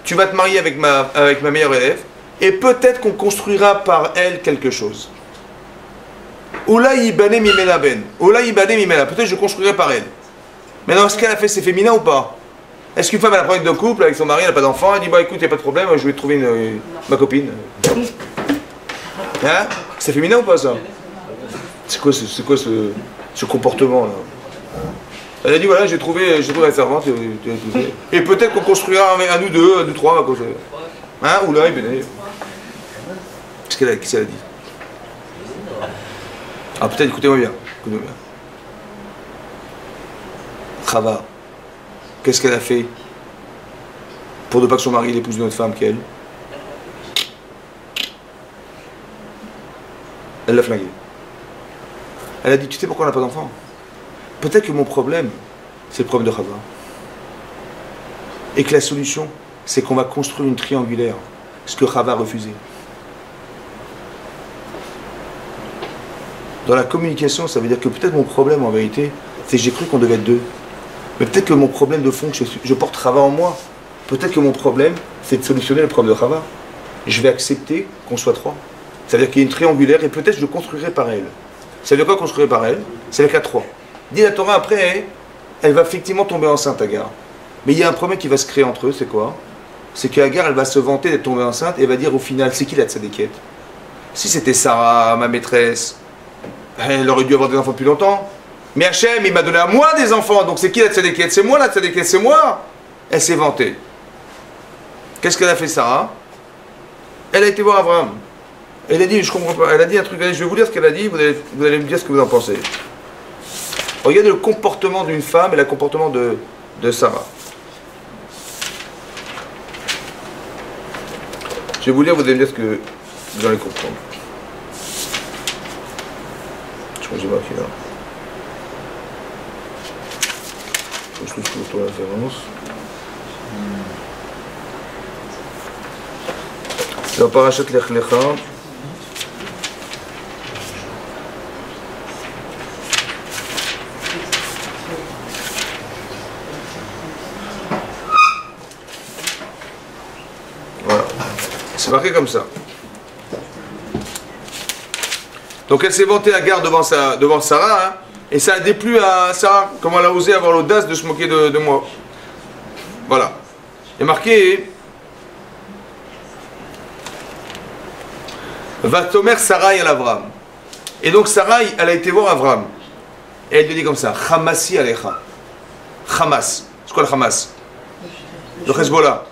tu vas te marier avec ma meilleure élève, et peut-être qu'on construira par elle quelque chose. Peut-être je construirai par elle. Mais dans ce qu'elle a fait, c'est féminin ou pas? Est-ce qu'une femme elle a un problème de couple avec son mari, elle n'a pas d'enfant, elle dit bah écoute, il n'y a pas de problème, je vais te trouver ma copine. Hein? C'est féminin ou pas ça? C'est quoi ce comportement là? Elle a dit voilà, j'ai trouvé la servante et peut-être qu'on construira un ou deux, un ou trois à cause. Hein? Ou là, qu'est-ce qu'elle a dit? Ah peut-être, écoutez-moi bien. Chava, qu'est-ce qu'elle a fait pour ne pas que son mari épouse une autre femme qu'elle? Elle l'a flingué. Elle a dit, tu sais pourquoi on n'a pas d'enfant? Peut-être que mon problème, c'est le problème de Chava. Et que la solution, c'est qu'on va construire une triangulaire. Ce que Chava a refusé. Dans la communication, ça veut dire que peut-être mon problème en vérité, c'est que j'ai cru qu'on devait être deux. Mais peut-être que mon problème de fond, je porte Chava en moi. Peut-être que mon problème, c'est de solutionner le problème de Chava. Je vais accepter qu'on soit trois. Ça veut dire qu'il y a une triangulaire et peut-être je le construirai par elle. Ça veut dire quoi construire par elle? C'est avec la 3. Dit la Torah après, elle va effectivement tomber enceinte, Agar. Mais il y a un problème qui va se créer entre eux, c'est quoi? C'est qu'Agar, elle va se vanter d'être tombée enceinte et elle va dire au final, c'est qui la tzadékette? Si c'était Sarah, ma maîtresse, elle aurait dû avoir des enfants depuis longtemps. Mais Hachem, il m'a donné à moi des enfants, donc c'est qui la tzadékette? C'est moi la tzadékette, c'est moi. Elle s'est vantée. Qu'est-ce qu'elle a fait, Sarah? Elle a été voir Abraham. Elle a dit, je comprends pas, elle a dit un truc, je vais vous dire ce qu'elle a dit, vous allez me dire ce que vous en pensez. Regardez le comportement d'une femme et le comportement de Sarah. Je vais vous lire, vous allez me dire ce que vous allez comprendre. Je crois que j'ai marqué là. Je trouve que autour de la référence. Dans Parashat Lech Lecha. Voilà. C'est marqué comme ça. Donc elle s'est vantée à garde devant Sarah, hein, et ça a déplu à Sarah, comment elle a osé avoir l'audace de se moquer de moi. Voilà. Il est marqué Vatomer Sarai al Avram. Et donc Sarai, elle a été voir Avram. Et elle lui dit comme ça, Hamasi alecha. Hamas. C'est quoi le Hamas? Le Hezbollah.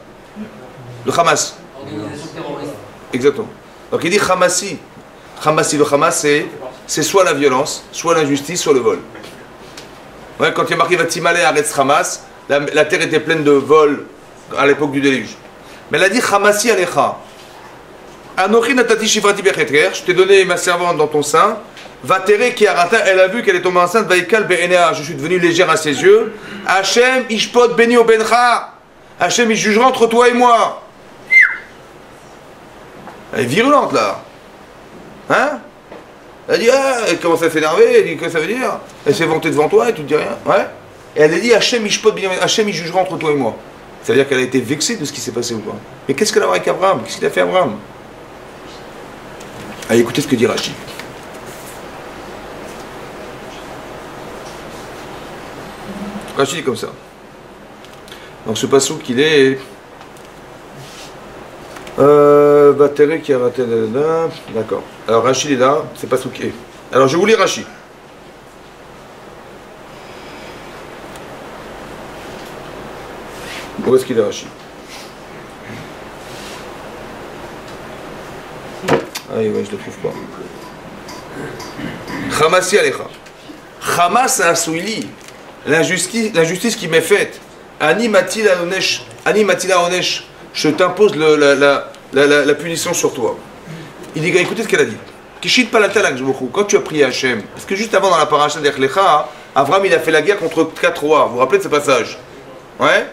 Le Hamas. Exactement. Donc il dit Hamasi. Hamasi, le Hamas, c'est soit la violence, soit l'injustice, soit le vol. Ouais, quand il y a marqué Vatimale Aretz Hamas, la terre était pleine de vols à l'époque du déluge. Mais elle a dit Hamasi alecha. Anochi natati shivrati bechetrer, je t'ai donné ma servante dans ton sein. Vatere ki arata, elle a vu qu'elle est tombée enceinte. Vaikal be'enea, je suis devenue légère à ses yeux. Hachem ishpot beni o bencha. Hachem il jugera entre toi et moi. Elle est virulente là. Hein? Elle dit, ah, elle commence à s'énerver, elle dit, qu'est-ce que ça veut dire? Elle s'est vantée devant toi et tu te dis rien. Ouais? Et elle a dit, Hachem ishpot beni, Hachem il jugera entre toi et moi. Ça veut dire qu'elle a été vexée de ce qui s'est passé ou pas? Mais qu'est-ce qu'elle a avec Abraham? Qu'est-ce qu'il a fait Abraham? Allez, écoutez ce que dit Rashi. Rashi dit comme ça. Donc ce passouk qu'il est... Batéré qui a raté... D'accord. Alors Rashi est là, c'est passouk est. Alors je vous lis Rashi. Où est-ce qu'il est Rashi? Ah oui, je ne le trouve pas. Hamasi alecha. Hamas a souili. L'injustice qui m'est faite. Ani matila onesh. Je t'impose la punition sur toi. Il dit, écoutez ce qu'elle a dit. Kishit palatalak jbochu. Quand tu as prié Hachem, parce que juste avant dans la paracha d'Lech Lecha, Avram il a fait la guerre contre 4 rois. Vous vous rappelez de ce passage? Ouais.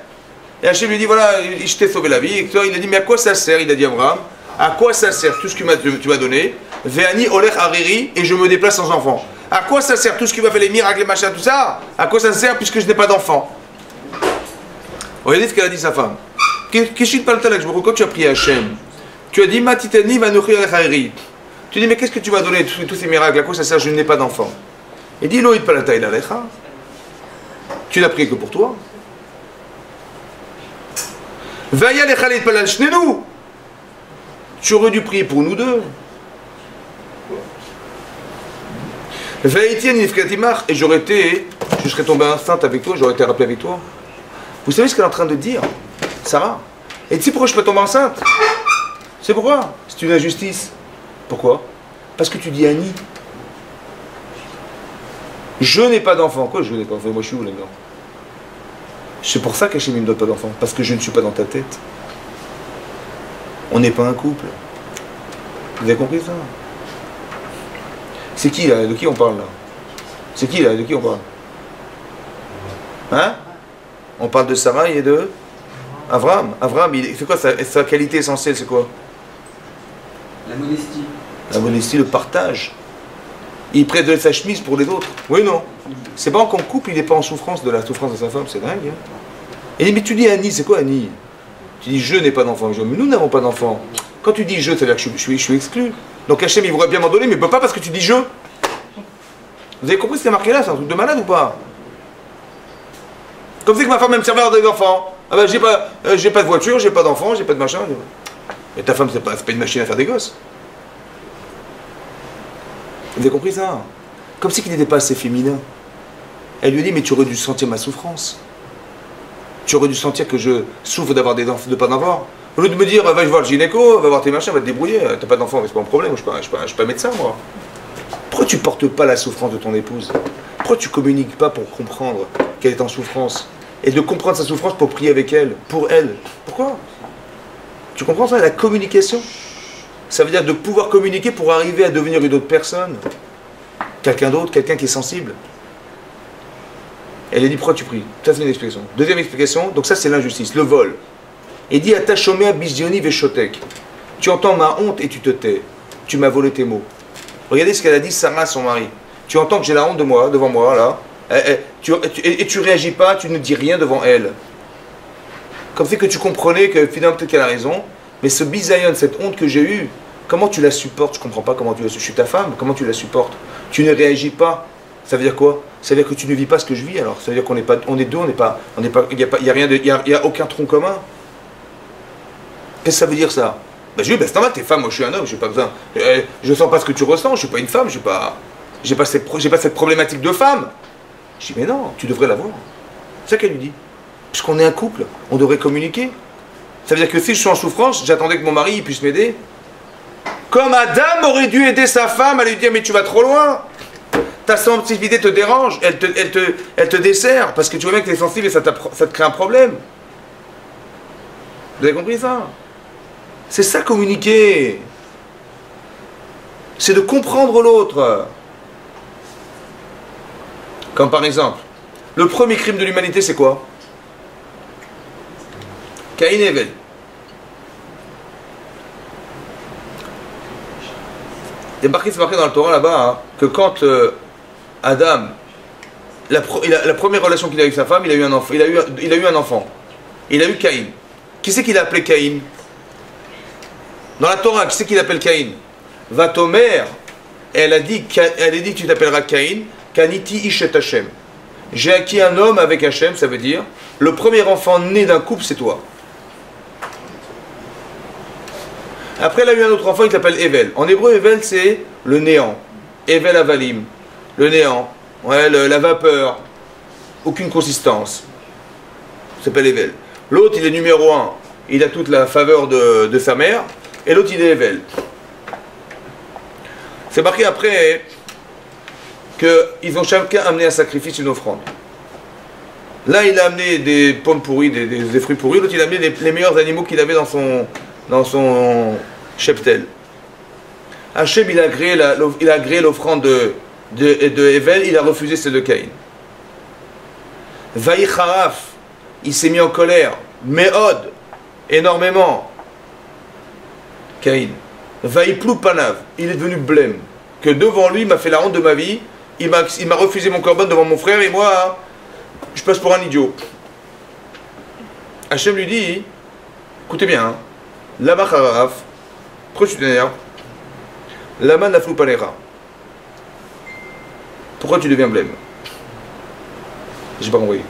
Et Hachem lui dit, voilà, je t'ai sauvé la vie. Et toi, il a dit, mais à quoi ça sert? Il a dit Avram. À quoi ça sert tout ce que tu m'as donné? Ve'ani olech hariri, et je me déplace sans enfant. À quoi ça sert tout ce qui m'a fait les miracles, les machins, tout ça? À quoi ça sert puisque je n'ai pas d'enfant? Regardez ce qu'elle a dit sa femme. Quand tu as prié Hachem, tu as dit Matitani vanochi olech hariri. Tu dis mais qu'est-ce que tu m'as donné tous ces miracles? À quoi ça sert? Je n'ai pas d'enfant. Et dit Loïd palata il alecha. Tu n'as prié que pour toi. Vaya lechalid palal shnenu. Tu aurais dû prier pour nous deux. Et je serais tombé enceinte avec toi, j'aurais été rappelé avec toi. Vous savez ce qu'elle est en train de dire, Sarah? Et tu sais pourquoi je peux tomber enceinte? C'est pourquoi? C'est une injustice. Pourquoi? Parce que tu dis Annie. Je n'ai pas d'enfant. Quoi, je n'ai pas d'enfant? Moi, je suis où là-dedans? C'est pour ça qu'Hachem ne me donne pas d'enfant. Parce que je ne suis pas dans ta tête. On n'est pas un couple. Vous avez compris ça? C'est qui là? De qui on parle là? C'est qui là? De qui on parle? Hein? On parle de Sarah et de Avram. Avram, c'est quoi sa qualité essentielle? C'est quoi? La modestie. La modestie, le partage. Il prête de sa chemise pour les autres. Oui, non. C'est pas qu'en couple, il n'est pas en souffrance de la souffrance de sa femme, c'est dingue. Hein? Et mais tu dis Annie, c'est quoi Annie? Tu dis je n'ai pas d'enfant. Mais nous n'avons pas d'enfant. Quand tu dis je, ça veut dire que je suis exclu. Donc Hachem, il voudrait bien m'en donner, mais il ne peut pas parce que tu dis je. Vous avez compris ce qui est marqué là? C'est un truc de malade ou pas? Comme c'est que ma femme me servir des enfants. Ah ben j'ai pas de voiture, j'ai pas d'enfant, j'ai pas de machin. Mais ta femme, c'est pas une machine à faire des gosses. Vous avez compris ça? Comme si qu'il n'était pas assez féminin. Elle lui dit, mais tu aurais dû sentir ma souffrance. Tu aurais dû sentir que je souffre d'avoir des enfants, de pas en avoir. Au lieu de me dire, va voir le gynéco, va voir tes machins, va te débrouiller. T'as pas d'enfant, mais c'est pas un problème, je suis pas médecin, moi. Pourquoi tu portes pas la souffrance de ton épouse? Pourquoi tu communiques pas pour comprendre qu'elle est en souffrance? Et de comprendre sa souffrance pour prier avec elle, pour elle. Pourquoi? Tu comprends ça? La communication. Ça veut dire de pouvoir communiquer pour arriver à devenir une autre personne. Quelqu'un d'autre, quelqu'un qui est sensible. Elle a dit, pourquoi tu pries? Ça, c'est une explication. Deuxième explication, donc ça, c'est l'injustice, le vol. Il dit, Atachomea bisdioni veshotek. Tu entends ma honte et tu te tais. Tu m'as volé tes mots. Regardez ce qu'elle a dit, Sarah, son mari. Tu entends que j'ai la honte de moi, devant moi, là. Et tu réagis pas, tu ne dis rien devant elle. Comme si que tu comprenais que finalement, peut-être qu'elle a raison. Mais ce bisayon, cette honte que j'ai eue, comment tu la supportes? Je ne comprends pas comment tu la supportes. Je suis ta femme, comment tu la supportes? Tu ne réagis pas. Ça veut dire quoi? Ça veut dire que tu ne vis pas ce que je vis alors. Ça veut dire qu'on est pas, on est deux, il n'y a aucun tronc commun. Qu'est-ce que ça veut dire ça? Ben je dis, ben c'est normal, t'es femme, moi je suis un homme, j'ai pas besoin. Je sens pas ce que tu ressens, je suis pas une femme, j'ai pas cette problématique de femme. Je dis, mais non, tu devrais l'avoir. C'est ça qu'elle lui dit. Puisqu'on est un couple, on devrait communiquer. Ça veut dire que si je suis en souffrance, j'attendais que mon mari puisse m'aider. Comme Adam aurait dû aider sa femme à lui dire, mais tu vas trop loin. Ta sensibilité te dérange, elle te dessert, parce que tu vois bien que tu es sensible et ça te crée un problème. Vous avez compris ça? C'est ça communiquer. C'est de comprendre l'autre. Comme par exemple, le premier crime de l'humanité c'est quoi? Caïn et Abel. C'est marqué dans le Torah là-bas hein, que quand Adam, la première relation qu'il a eu avec sa femme, il a eu un enfant. Il a eu un enfant. Il a eu Caïn. Qui c'est qu'il a appelé Caïn? Dans la Torah, qui c'est qu'il appelle Caïn? Vatomer, elle a dit que tu t'appelleras Caïn, Kaniti Ishet Hashem. J'ai acquis un homme avec Hashem, ça veut dire le premier enfant né d'un couple, c'est toi. Après, elle a eu un autre enfant, il s'appelle Evel. En hébreu, Evel, c'est le néant. Evel Avalim, le néant, ouais, la vapeur, aucune consistance. Ça s'appelle Evel. L'autre, il est numéro 1, il a toute la faveur de sa mère, et l'autre, il est Evel. C'est marqué après qu'ils ont chacun amené un sacrifice, une offrande. Là, il a amené des pommes pourries, des fruits pourris, l'autre, il a amené les meilleurs animaux qu'il avait dans son cheptel. Hachem, il a agréé l'offrande de Evel, il a refusé celle de Caïn. Vaïcharaf, il s'est mis en colère. Méhod, énormément. Caïn. Vaïplou panav, il est devenu blême. Que devant lui, il m'a fait la honte de ma vie, il m'a refusé mon korban devant mon frère, et moi, je passe pour un idiot. Hachem lui dit, écoutez bien, hein, Lama Haraf, pourquoi tu t'énerves? Lama Naflou Panera. Pourquoi tu deviens blême? J'ai pas compris.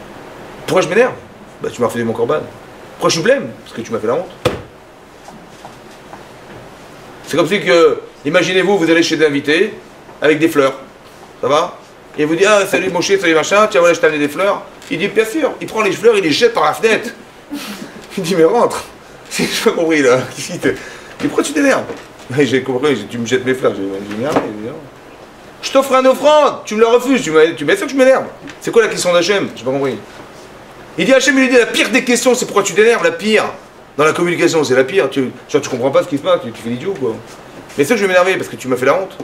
Pourquoi je m'énerve? Bah tu m'as refusé mon korban. Pourquoi je suis blême? Parce que tu m'as fait la honte. C'est comme si que, imaginez-vous, vous allez chez des invités avec des fleurs. Ça va? Et il vous dit, ah salut mon chéri, salut machin, tiens voilà je t'ai amené des fleurs. Il dit bien sûr, il prend les fleurs, il les jette par la fenêtre. Il dit mais rentre. Je n'ai pas compris là. Il dit pourquoi tu t'énerves? J'ai compris, tu me jettes mes fleurs. J'ai dit merde, je t'offre une offrande, tu me la refuses, tu m'as sûr que je m'énerve. C'est quoi la question d'Hachem? J'ai pas compris. Il dit Hachem, il lui dit la pire des questions, c'est pourquoi tu t'énerves, la pire. Dans la communication, c'est la pire. Tu comprends pas ce qui se passe, tu fais l'idiot quoi. Mais ça, je vais m'énerver parce que tu m'as fait la honte.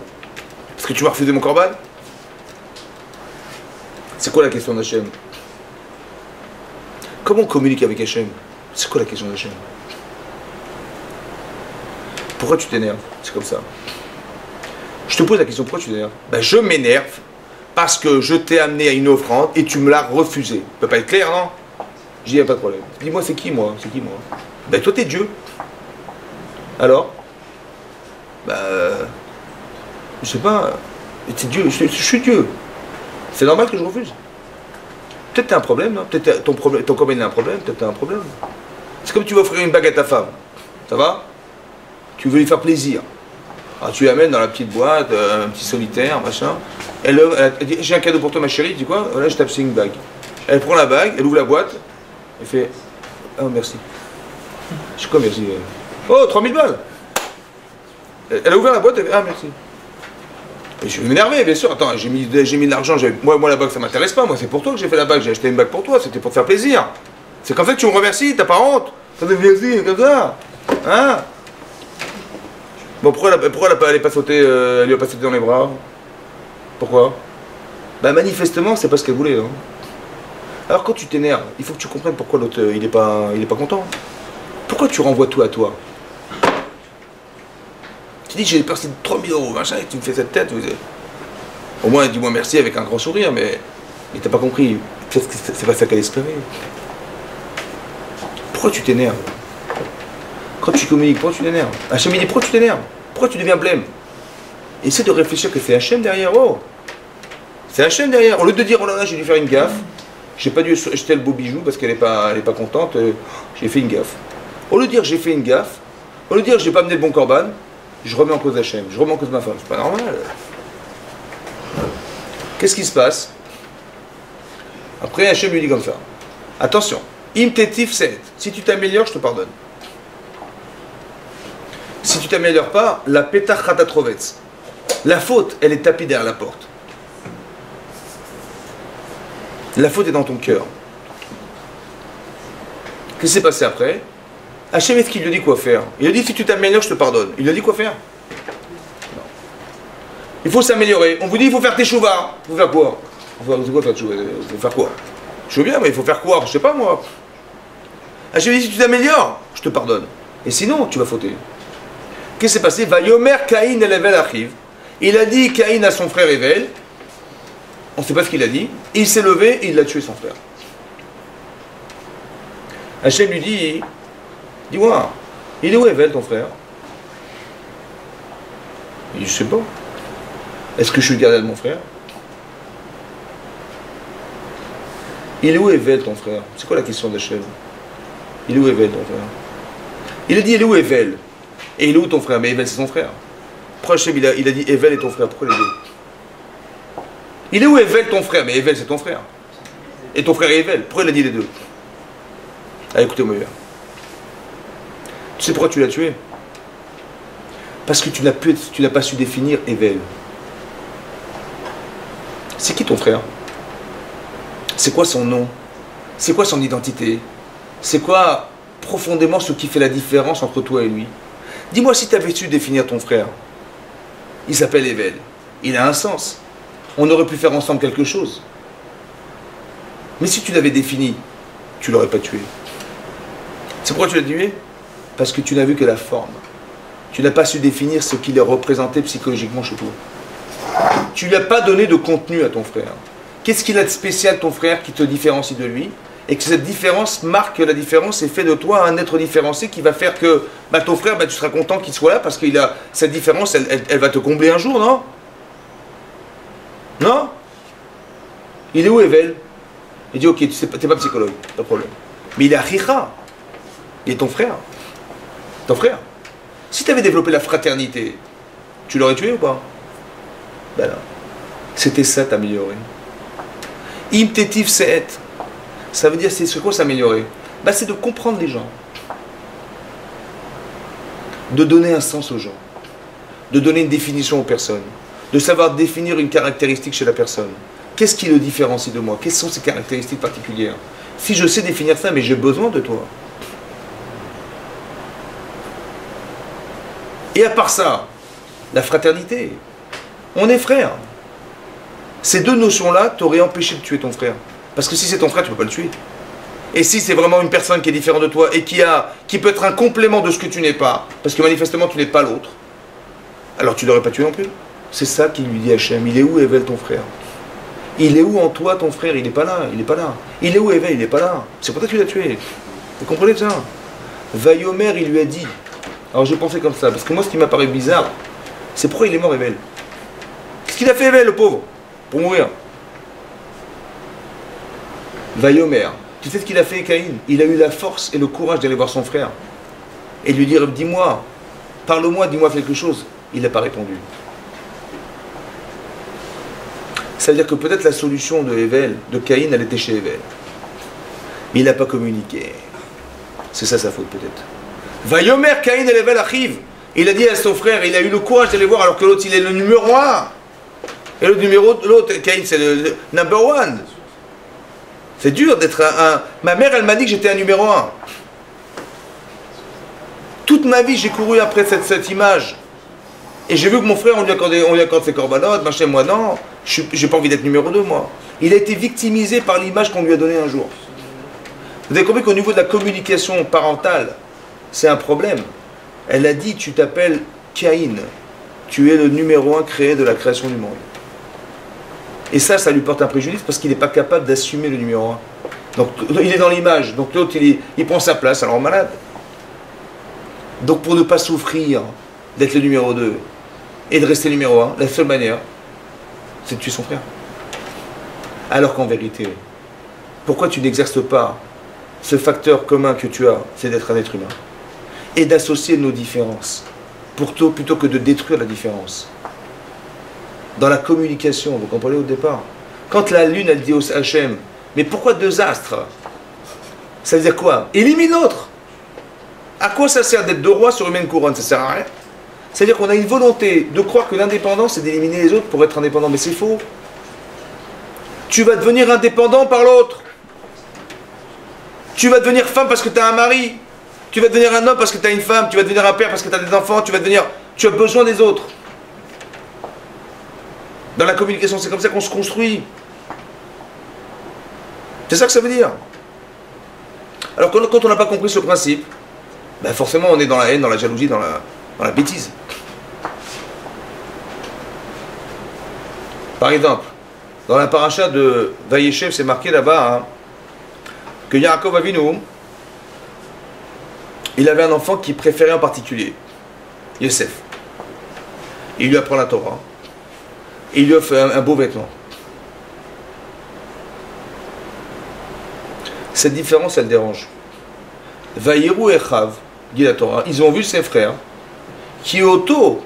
Parce que tu m'as refusé mon korban. C'est quoi la question d'Hachem? Comment on communique avec Hachem? C'est quoi la question d'Hachem? Pourquoi tu t'énerves? C'est comme ça. Je te pose la question, pourquoi tu t'énerves? Ben, je m'énerve parce que je t'ai amené à une offrande et tu me l'as refusée. Ça peut pas être clair, non? Je dis, il n'y a pas de problème. Dis-moi, c'est qui moi? C'est qui moi? Ben, toi, t'es Dieu. Alors? Ben, je sais pas. C'est Dieu, je suis Dieu. C'est normal que je refuse. Peut-être t'as un problème, non? Peut-être ton copain a un problème, peut-être t'as un problème. C'est comme tu vas offrir une bague à ta femme. Ça va? Tu veux lui faire plaisir. Alors tu l'amènes dans la petite boîte, un petit solitaire, machin. Elle dit, j'ai un cadeau pour toi ma chérie, tu dis quoi? Voilà, je tape, c'est une bague. Elle prend la bague, elle ouvre la boîte, elle fait, oh merci. Je suis quoi merci? Oh, 3000 balles. Elle a ouvert la boîte, elle fait, ah merci. Et je vais m'énerver, bien sûr. Attends, j'ai mis de l'argent. Moi, la bague, ça m'intéresse pas. Moi, c'est pour toi que j'ai fait la bague. J'ai acheté une bague pour toi. C'était pour te faire plaisir. C'est comme ça que tu me remercies. T'as pas honte. Ça te merci, comme ça. Hein? Bon, pourquoi elle est pas sautée, elle lui a pas sauté dans les bras? Pourquoi? Bah, manifestement, c'est pas ce qu'elle voulait. Hein. Alors, quand tu t'énerves, il faut que tu comprennes pourquoi l'autre, il est pas content. Pourquoi tu renvoies tout à toi? Tu dis, j'ai perçu 3000 €, machin, et tu me fais cette tête. Au moins, dis-moi merci avec un grand sourire, mais t'as pas compris. Peut-être que c'est pas ça qu'elle espérait. Pourquoi tu t'énerves? Quand tu communiques, pourquoi tu t'énerves? Hachem, il dit, pourquoi tu t'énerves? Pourquoi tu deviens blême? Essaie de réfléchir que c'est Hachem derrière. Oh! C'est Hachem derrière. Au lieu de dire, oh là là, j'ai dû faire une gaffe, j'ai pas dû jeter le beau bijou parce qu'elle est pas contente, j'ai fait une gaffe. Au lieu de dire, j'ai fait une gaffe, au lieu de dire, j'ai pas amené le bon corban, je remets en cause Hachem, je remets en cause ma femme. C'est pas normal. Qu'est-ce qui se passe? Après, Hachem lui dit comme ça. Attention, im tetif set. Si tu t'améliores, je te pardonne. Si tu t'améliores pas, la petach chatatrovetz. La faute, elle est tapée derrière la porte. La faute est dans ton cœur. Qu'est-ce qui s'est passé après? Hachem, est-ce qu'il lui dit quoi faire? Il lui dit, si tu t'améliores, je te pardonne. Il lui a dit quoi faire? Non. Il faut s'améliorer. On vous dit, il faut faire tes chouvas. Il faut faire quoi? C'est quoi faire tes chouvas? Il faut faire quoi? Je veux bien, mais il faut faire quoi? Je sais pas, moi. Hachem dit, si tu t'améliores, je te pardonne. Et sinon, tu vas fauter. Qu'est-ce qui s'est passé? Vayomer Caïn el Evel arrive. Il a dit Caïn à son frère Evel. On ne sait pas ce qu'il a dit. Il s'est levé et il a tué son frère. Hachem lui dit, dis-moi, il est où Evel, ton frère? Il dit, je sais pas. Est-ce que je suis le gardien de mon frère? Il est où Evel, ton frère? C'est quoi la question d'Hachem? Il est où Evel, ton frère? Il a dit, il est où Evel? Et il est où ton frère? Mais Evel, c'est son frère. Pourquoi Hachem, il a dit Evel est ton frère? Pourquoi les deux? Il est où Evel, ton frère? Mais Evel, c'est ton frère. Et ton frère est Evel. Pourquoi il a dit les deux? Allez, écoutez-moi bien. Tu sais pourquoi tu l'as tué? Parce que tu n'as pas su définir Evel. C'est qui ton frère? C'est quoi son nom? C'est quoi son identité? C'est quoi profondément ce qui fait la différence entre toi et lui? Dis-moi si tu avais su définir ton frère. Il s'appelle Evel. Il a un sens. On aurait pu faire ensemble quelque chose. Mais si tu l'avais défini, tu l'aurais pas tué. C'est pourquoi tu l'as tué? Parce que tu n'as vu que la forme. Tu n'as pas su définir ce qu'il est représenté psychologiquement chez toi. Tu ne lui as pas donné de contenu à ton frère. Qu'est-ce qu'il a de spécial, ton frère, qui te différencie de lui? Et que cette différence marque la différence et fait de toi un être différencié qui va faire que ton frère, tu seras content qu'il soit là parce qu'il a cette différence, elle va te combler un jour, non? Non? Il est où Evel? Il dit, ok, tu n'es pas psychologue, pas de problème. Mais il est Achicha. Il est ton frère. Ton frère. Si tu avais développé la fraternité, tu l'aurais tué ou pas? Ben non. C'était ça t'améliorer. Im tetif se'et. Ça veut dire, c'est quoi s'améliorer? C'est de comprendre les gens. De donner un sens aux gens. De donner une définition aux personnes. De savoir définir une caractéristique chez la personne. Qu'est-ce qui le différencie de moi? Quelles sont ses caractéristiques particulières? Si je sais définir ça, mais j'ai besoin de toi. Et à part ça, la fraternité. On est frères. Ces deux notions-là t'auraient empêché de tuer ton frère. Parce que si c'est ton frère, tu ne peux pas le tuer. Et si c'est vraiment une personne qui est différente de toi et qui peut être un complément de ce que tu n'es pas, parce que manifestement tu n'es pas l'autre, alors tu ne l'aurais pas tué non plus. C'est ça qu'il lui dit Hachem. Il est où Evel, ton frère? Il est où en toi, ton frère? Il n'est pas là, il n'est pas là. Il est où Evel? Il n'est pas là. C'est pour ça que tu l'as tué. Vous comprenez ça? Vayomer, il lui a dit. Alors j'ai pensé comme ça, parce que moi ce qui m'a paru bizarre, c'est pourquoi il est mort Evel. Qu'est-ce qu'il a fait Evel, le pauvre? Pour mourir. Vayomer. Tu sais ce qu'il a fait Caïn? Il a eu la force et le courage d'aller voir son frère et lui dire, dis-moi, parle-moi, dis-moi quelque chose. Il n'a pas répondu. Ça veut dire que peut-être la solution de Evel, de Caïn, elle était chez Evel. Mais il n'a pas communiqué. C'est ça sa faute peut-être. Vayomer Caïn et Evel arrive. Il a dit à son frère, il a eu le courage d'aller voir alors que l'autre il est le numéro 1. Et l'autre, Caïn, c'est le number 1. C'est dur d'être un. Ma mère, elle m'a dit que j'étais un numéro 1. Toute ma vie, j'ai couru après cette image. Et j'ai vu que mon frère, on lui accorde ses corbanotes, machin, moi non. J'ai pas envie d'être numéro 2, moi. Il a été victimisé par l'image qu'on lui a donnée un jour. Vous avez compris qu'au niveau de la communication parentale, c'est un problème. Elle a dit, tu t'appelles Caïn. Tu es le numéro 1 créé de la création du monde. Et ça lui porte un préjudice parce qu'il n'est pas capable d'assumer le numéro 1. Donc il est dans l'image. Donc l'autre, il prend sa place, alors malade. Donc pour ne pas souffrir d'être le numéro 2 et de rester numéro 1, la seule manière, c'est de tuer son frère. Alors qu'en vérité, pourquoi tu n'exerces pas ce facteur commun que tu as, c'est d'être un être humain et d'associer nos différences plutôt que de détruire la différence. Dans la communication, vous comprenez au départ. Quand la lune, elle dit au Hachem, mais pourquoi 2 astres? Ça veut dire quoi? Élimine l'autre. À quoi ça sert d'être 2 rois sur une même couronne? Ça sert à rien. C'est-à-dire qu'on a une volonté de croire que l'indépendance, c'est d'éliminer les autres pour être indépendant. Mais c'est faux. Tu vas devenir indépendant par l'autre. Tu vas devenir femme parce que tu as un mari. Tu vas devenir un homme parce que tu as une femme. Tu vas devenir un père parce que tu as des enfants. Tu as besoin des autres. Dans la communication, c'est comme ça qu'on se construit. C'est ça que ça veut dire. Alors quand on n'a pas compris ce principe, ben forcément on est dans la haine, dans la jalousie, dans la bêtise. Par exemple, dans la paracha de Vayeshev, c'est marqué là-bas que Yaakov Avinu, il avait un enfant qu'il préférait en particulier, Yosef. Il lui apprend la Torah. Et il lui offre un beau vêtement. Cette différence, elle dérange. Vaïrou et Chav, dit la Torah, ils ont vu ses frères, qui auto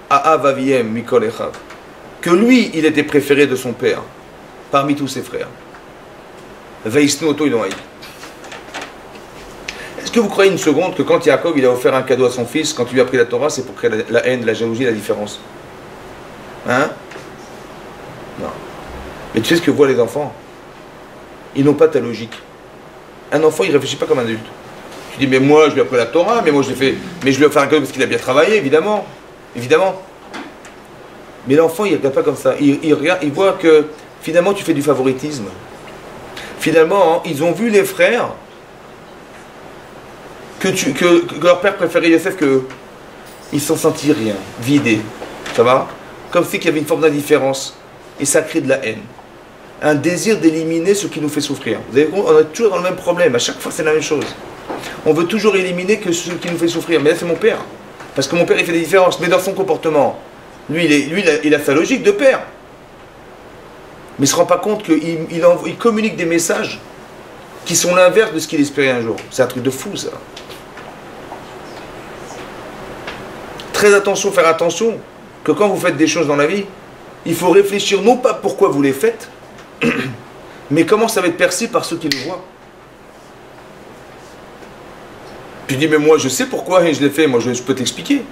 à Avaviem Mikol Echav, que lui, il était préféré de son père, parmi tous ses frères. Vaïsnu auto, ils l'ont haï. Est-ce que vous croyez une seconde que quand Yaakov il a offert un cadeau à son fils, quand il lui a pris la Torah, c'est pour créer la haine, la jalousie, la différence? Hein? Non. Mais tu sais ce que voient les enfants? Ils n'ont pas ta logique. Un enfant, il ne réfléchit pas comme un adulte. Tu dis, mais moi, je lui ai appris la Torah, mais moi, je lui ai offert un cadeau parce qu'il a bien travaillé, évidemment. Évidemment. Mais l'enfant, il ne regarde pas comme ça. Il voit que, finalement, tu fais du favoritisme. Finalement, ils ont vu les frères que leur père préférait Yosef que ils se sont sentis rien, vidés. Ça va? Comme si qu'il y avait une forme d'indifférence. Et ça crée de la haine. Un désir d'éliminer ce qui nous fait souffrir. Vous avez compris? On est toujours dans le même problème. À chaque fois, c'est la même chose. On veut toujours éliminer que ce qui nous fait souffrir. Mais là, c'est mon père. Parce que mon père, il fait des différences. Mais dans son comportement, lui, il a sa logique de père. Mais il ne se rend pas compte qu'il communique des messages qui sont l'inverse de ce qu'il espérait un jour. C'est un truc de fou, ça. Très attention, faire attention que quand vous faites des choses dans la vie, il faut réfléchir non pas pourquoi vous les faites, mais comment ça va être perçu par ceux qui le voient. Tu dis, mais moi je sais pourquoi et je l'ai fait, moi je peux t'expliquer.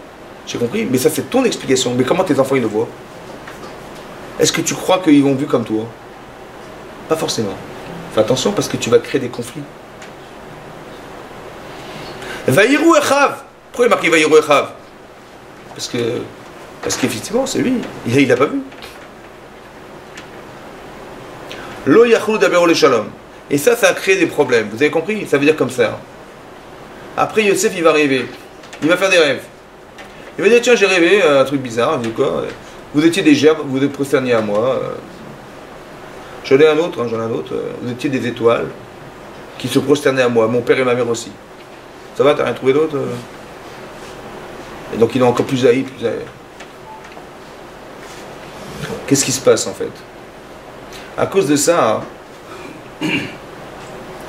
J'ai compris, mais ça c'est ton explication. Mais comment tes enfants ils le voient? Est-ce que tu crois qu'ils vont vu comme toi? Pas forcément. Fais attention parce que tu vas créer des conflits. Vaïrou Echav. Pourquoi il est marqué Vaïrou Echav? Parce qu'effectivement, c'est lui. Il n'a pas vu. Lo yachlu daber le shalom. Et ça a créé des problèmes. Vous avez compris? Ça veut dire comme ça. Après, Yosef, il va rêver. Il va faire des rêves. Il va dire, tiens, j'ai rêvé un truc bizarre. Il dit quoi? Vous étiez des gerbes, vous êtes prosternés à moi. J'en ai un autre, Vous étiez des étoiles qui se prosternaient à moi. Mon père et ma mère aussi. Ça va, t'as rien trouvé d'autre? Et donc, il est encore plus haï, Qu'est-ce qui se passe en fait? À cause de ça,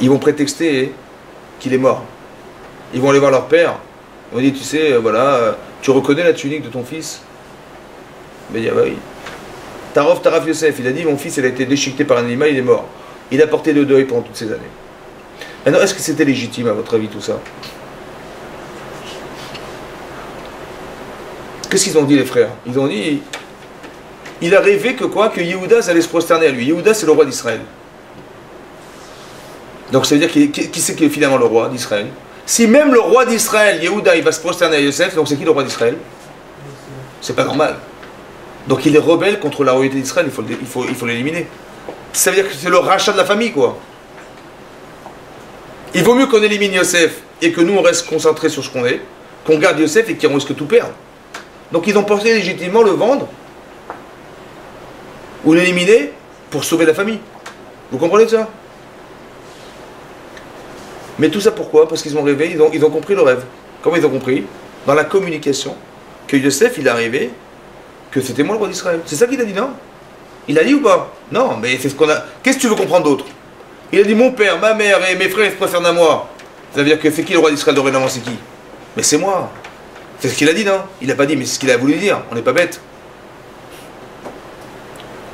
ils vont prétexter qu'il est mort. Ils vont aller voir leur père. Ils vont dire, tu sais, voilà, tu reconnais la tunique de ton fils? Il va dire, bah oui. Taraf Yosef, il a dit, mon fils, il a été déchiqueté par un animal, il est mort. Il a porté le deuil pendant toutes ces années. Maintenant, est-ce que c'était légitime, à votre avis, tout ça? Qu'est-ce qu'ils ont dit, les frères? Ils ont dit, il a rêvé que quoi? Que Yehuda allait se prosterner à lui. Yehuda, c'est le roi d'Israël. Donc ça veut dire qui c'est qui est finalement le roi d'Israël? Si même le roi d'Israël, Yehuda, il va se prosterner à Yosef, donc c'est qui le roi d'Israël? C'est pas normal. Donc il est rebelle contre la royauté d'Israël, il faut l'éliminer. Ça veut dire que c'est le rachat de la famille, quoi. Il vaut mieux qu'on élimine Yosef et que nous on reste concentrés sur ce qu'on est, qu'on garde Yosef et qu'on risque de tout perdre. Donc ils ont pensé légitimement le vendre ou l'éliminer pour sauver la famille. Vous comprenez ça? Mais tout ça pourquoi? Parce qu'ils ont rêvé, ils ont compris le rêve. Comment ils ont compris? Dans la communication, que Yosef, il est arrivé, que c'était moi le roi d'Israël. C'est ça qu'il a dit, non? Il a dit ou pas? Non, mais c'est ce qu'on a... Qu'est-ce que tu veux comprendre d'autre? Il a dit, mon père, ma mère et mes frères, ils se préfèrent à moi. Ça veut dire que c'est qui le roi d'Israël dorénavant, c'est qui? Mais c'est moi. C'est ce qu'il a dit, non? Il n'a pas dit, mais c'est ce qu'il a voulu dire. On n'est pas bête.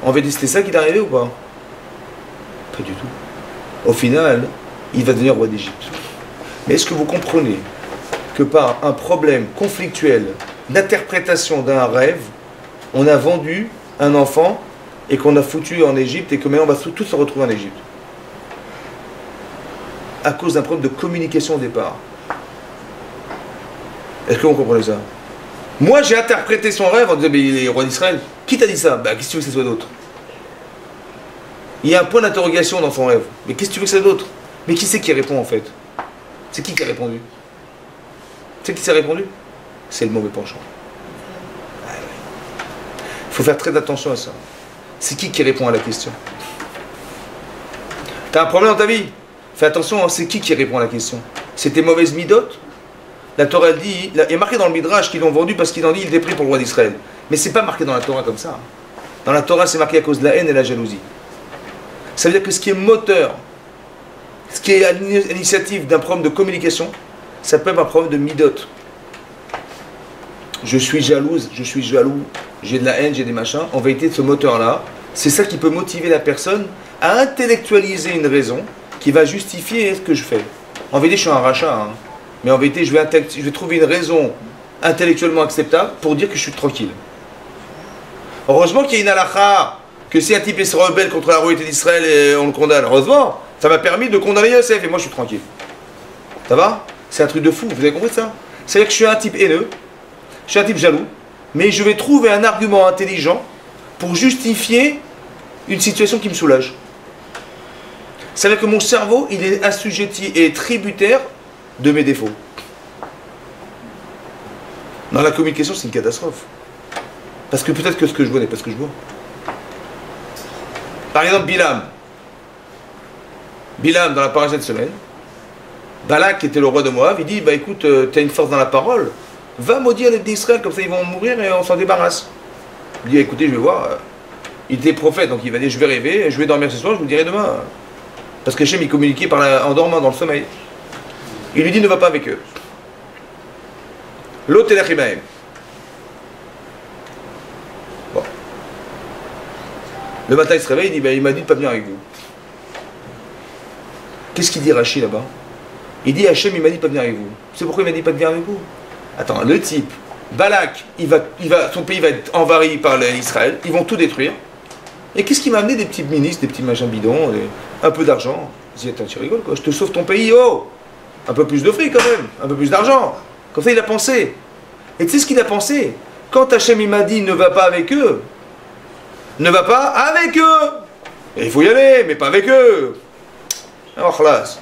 En vérité, c'était ça qui est arrivé ou pas? Pas du tout. Au final, il va devenir roi d'Égypte. Mais est-ce que vous comprenez que par un problème conflictuel d'interprétation d'un rêve, on a vendu un enfant et qu'on a foutu en Égypte et que maintenant on va tous se retrouver en Égypte? À cause d'un problème de communication au départ. Est-ce que vous comprenez ça? Moi j'ai interprété son rêve en disant mais il est roi d'Israël. Qui t'a dit ça? Bah qu'est-ce que tu veux que ce soit d'autre? Il y a un point d'interrogation dans son rêve. Mais qu'est-ce que tu veux que c'est d'autre? Mais qui c'est qui répond en fait? C'est qui a répondu? C'est qui s'est répondu? C'est le mauvais penchant. Ah ouais. Il faut faire très attention à ça. C'est qui répond à la question? T'as un problème dans ta vie? Fais attention, c'est qui répond à la question? C'est tes mauvaises midotes? La Torah dit, il y a marqué dans le Midrash qu'ils l'ont vendu parce qu'ils ont dit il était pris pour le roi d'Israël. Mais c'est pas marqué dans la Torah comme ça. Dans la Torah, c'est marqué à cause de la haine et la jalousie. Ça veut dire que ce qui est moteur, ce qui est à l'initiative d'un problème de communication, ça peut être un problème de midote. Je suis jalouse, je suis jaloux, j'ai de la haine, j'ai des machins. En vérité, ce moteur-là, c'est ça qui peut motiver la personne à intellectualiser une raison qui va justifier ce que je fais. En vérité, je suis un rachat, hein. Mais en vérité, je vais trouver une raison intellectuellement acceptable pour dire que je suis tranquille. Heureusement qu'il y a une halakha, que si un type se rebelle contre la royauté d'Israël et on le condamne, heureusement, ça m'a permis de condamner Yosef et moi je suis tranquille. Ça va? C'est un truc de fou, vous avez compris ça? C'est-à-dire que je suis un type haineux, je suis un type jaloux, mais je vais trouver un argument intelligent pour justifier une situation qui me soulage. C'est-à-dire que mon cerveau, il est assujetti et tributaire de mes défauts. Dans la communication, c'est une catastrophe. Parce que peut-être que ce que je vois n'est pas ce que je vois. Par exemple, Bilam. Bilam, dans la paracha de semaine, Balak, qui était le roi de Moab, il dit, bah écoute, tu as une force dans la parole, va maudire les d'Israël, comme ça ils vont mourir et on s'en débarrasse. Il dit, écoutez, je vais voir. Il était prophète, donc il va dire, je vais rêver, je vais dormir ce soir, je vous le dirai demain. Parce que Hachem, il communiquait en dormant dans le sommeil. Il lui dit, ne va pas avec eux. L'autre est l'Achimaïm. Bon. Le matin, il se réveille, il dit, ben, il m'a dit de ne pas venir avec vous. Qu'est-ce qu'il dit Rachid là-bas? Il dit, Hachem, il m'a dit de ne pas venir avec vous. C'est pourquoi il m'a dit de ne pas venir avec vous? Attends, le type, Balak, son pays va être envahi par Israël, ils vont tout détruire. Et qu'est-ce qui m'a amené des petits ministres, des petits machins bidons, un peu d'argent? Je dis, attends, tu rigoles quoi, je te sauve ton pays, oh! Un peu plus de fric quand même, un peu plus d'argent. Comme ça il a pensé. Et tu sais ce qu'il a pensé? Quand Hachem il m'a dit ne va pas avec eux, ne va pas avec eux. Et il faut y aller, mais pas avec eux. Alors classe.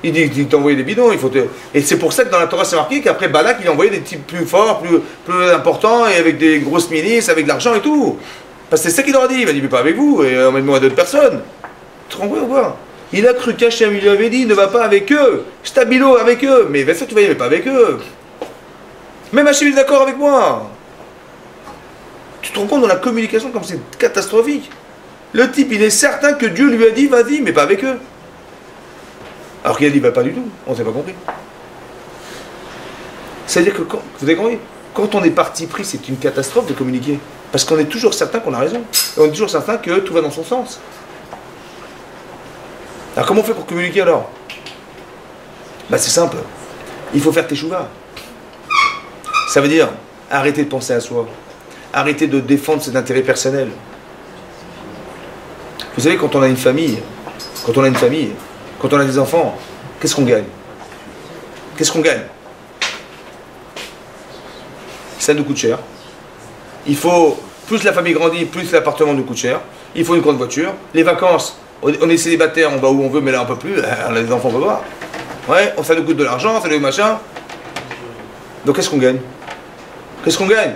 Il dit qu'il t'a envoyé des bidons, il faut te... Et c'est pour ça que dans la Torah c'est marqué qu'après Balak il a envoyé des types plus forts, plus importants, et avec des grosses milices, avec de l'argent et tout. Parce que c'est ça qu'il leur a dit, il m'a dit mais pas avec vous, et emmène-moi à d'autres personnes. Tu te rends compte ou pas? Il a cru qu'Hachem lui avait dit ne va pas avec eux, stabilo avec eux, mais bien sûr tu vas y aller, mais pas avec eux. Même Hachem est d'accord avec moi. Tu te rends compte dans la communication comme c'est catastrophique. Le type il est certain que Dieu lui a dit vas-y, mais pas avec eux. Alors qu'il a dit bah, pas du tout, on ne s'est pas compris. C'est-à-dire que, vous avez compris, quand on est parti pris, c'est une catastrophe de communiquer. Parce qu'on est toujours certain qu'on a raison. Et on est toujours certain que tout va dans son sens. Alors comment on fait pour communiquer alors? Bah c'est simple. Il faut faire teshuva. Ça veut dire arrêter de penser à soi. Arrêter de défendre ses intérêts personnels. Vous savez, quand on a une famille, quand on a des enfants, qu'est-ce qu'on gagne? Qu'est-ce qu'on gagne? Ça nous coûte cher. Il faut, plus la famille grandit, plus l'appartement nous coûte cher. Il faut une grande voiture. Les vacances, on est célibataire, on va où on veut, mais là on peut plus. Les enfants ne peuvent pas. Ouais, ça nous coûte de l'argent, ça nous machin. Donc qu'est-ce qu'on gagne? Qu'est-ce qu'on gagne?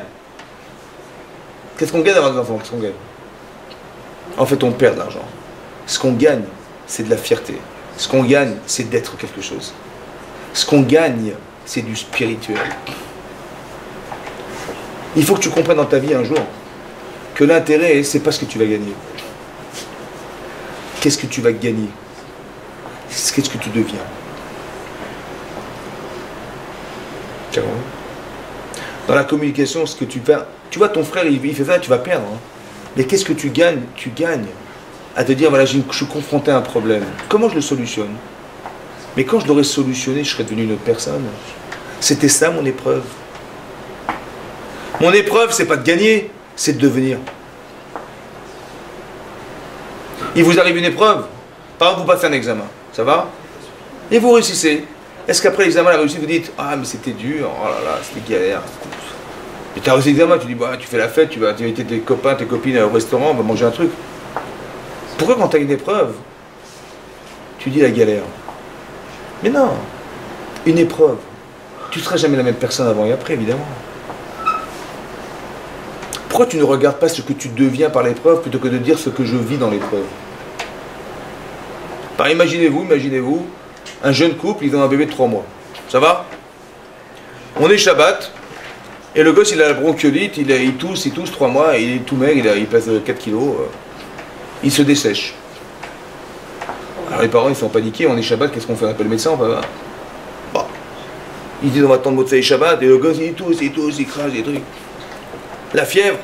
Qu'est-ce qu'on gagne d'avoir des enfants? Qu'est-ce qu'on gagne? En fait, on perd de l'argent. Ce qu'on gagne, c'est de la fierté. Ce qu'on gagne, c'est d'être quelque chose. Ce qu'on gagne, c'est du spirituel. Il faut que tu comprennes dans ta vie un jour que l'intérêt, c'est pas ce que tu vas gagner. Qu'est-ce que tu vas gagner? Qu'est-ce que tu deviens? Dans la communication, ce que tu fais, tu vois ton frère, il fait ça, tu vas perdre. Hein. Mais qu'est-ce que tu gagnes? Tu gagnes à te dire, voilà, je suis confronté à un problème. Comment je le solutionne? Mais quand je l'aurais solutionné, je serais devenu une autre personne. C'était ça mon épreuve. Mon épreuve, c'est pas de gagner, c'est de devenir. Il vous arrive une épreuve. Par exemple, vous passez un examen. Ça va? Et vous réussissez. Est-ce qu'après l'examen, la réussite, vous dites, ah, mais c'était dur, oh là là, c'était galère. Et tu as réussi l'examen, tu dis, bah, tu fais la fête, tu vas inviter tes copains, tes copines au restaurant, on va manger un truc. Pourquoi quand tu as une épreuve, tu dis la galère? Mais non, une épreuve, tu ne seras jamais la même personne avant et après, évidemment. Pourquoi tu ne regardes pas ce que tu deviens par l'épreuve plutôt que de dire ce que je vis dans l'épreuve? Imaginez-vous, un jeune couple, ils ont un bébé de 3 mois. Ça va? On est Shabbat, et le gosse il a la bronchiolite, il tousse 3 mois, il est tout maigre, il pèse 4 kilos, il se dessèche. Alors les parents ils sont paniqués, on est Shabbat, qu'est-ce qu'on fait? On appelle le médecin, on va... Bon. Ils disent on va attendre Motsei Shabbat, et le gosse il tousse, il crache des trucs. La fièvre.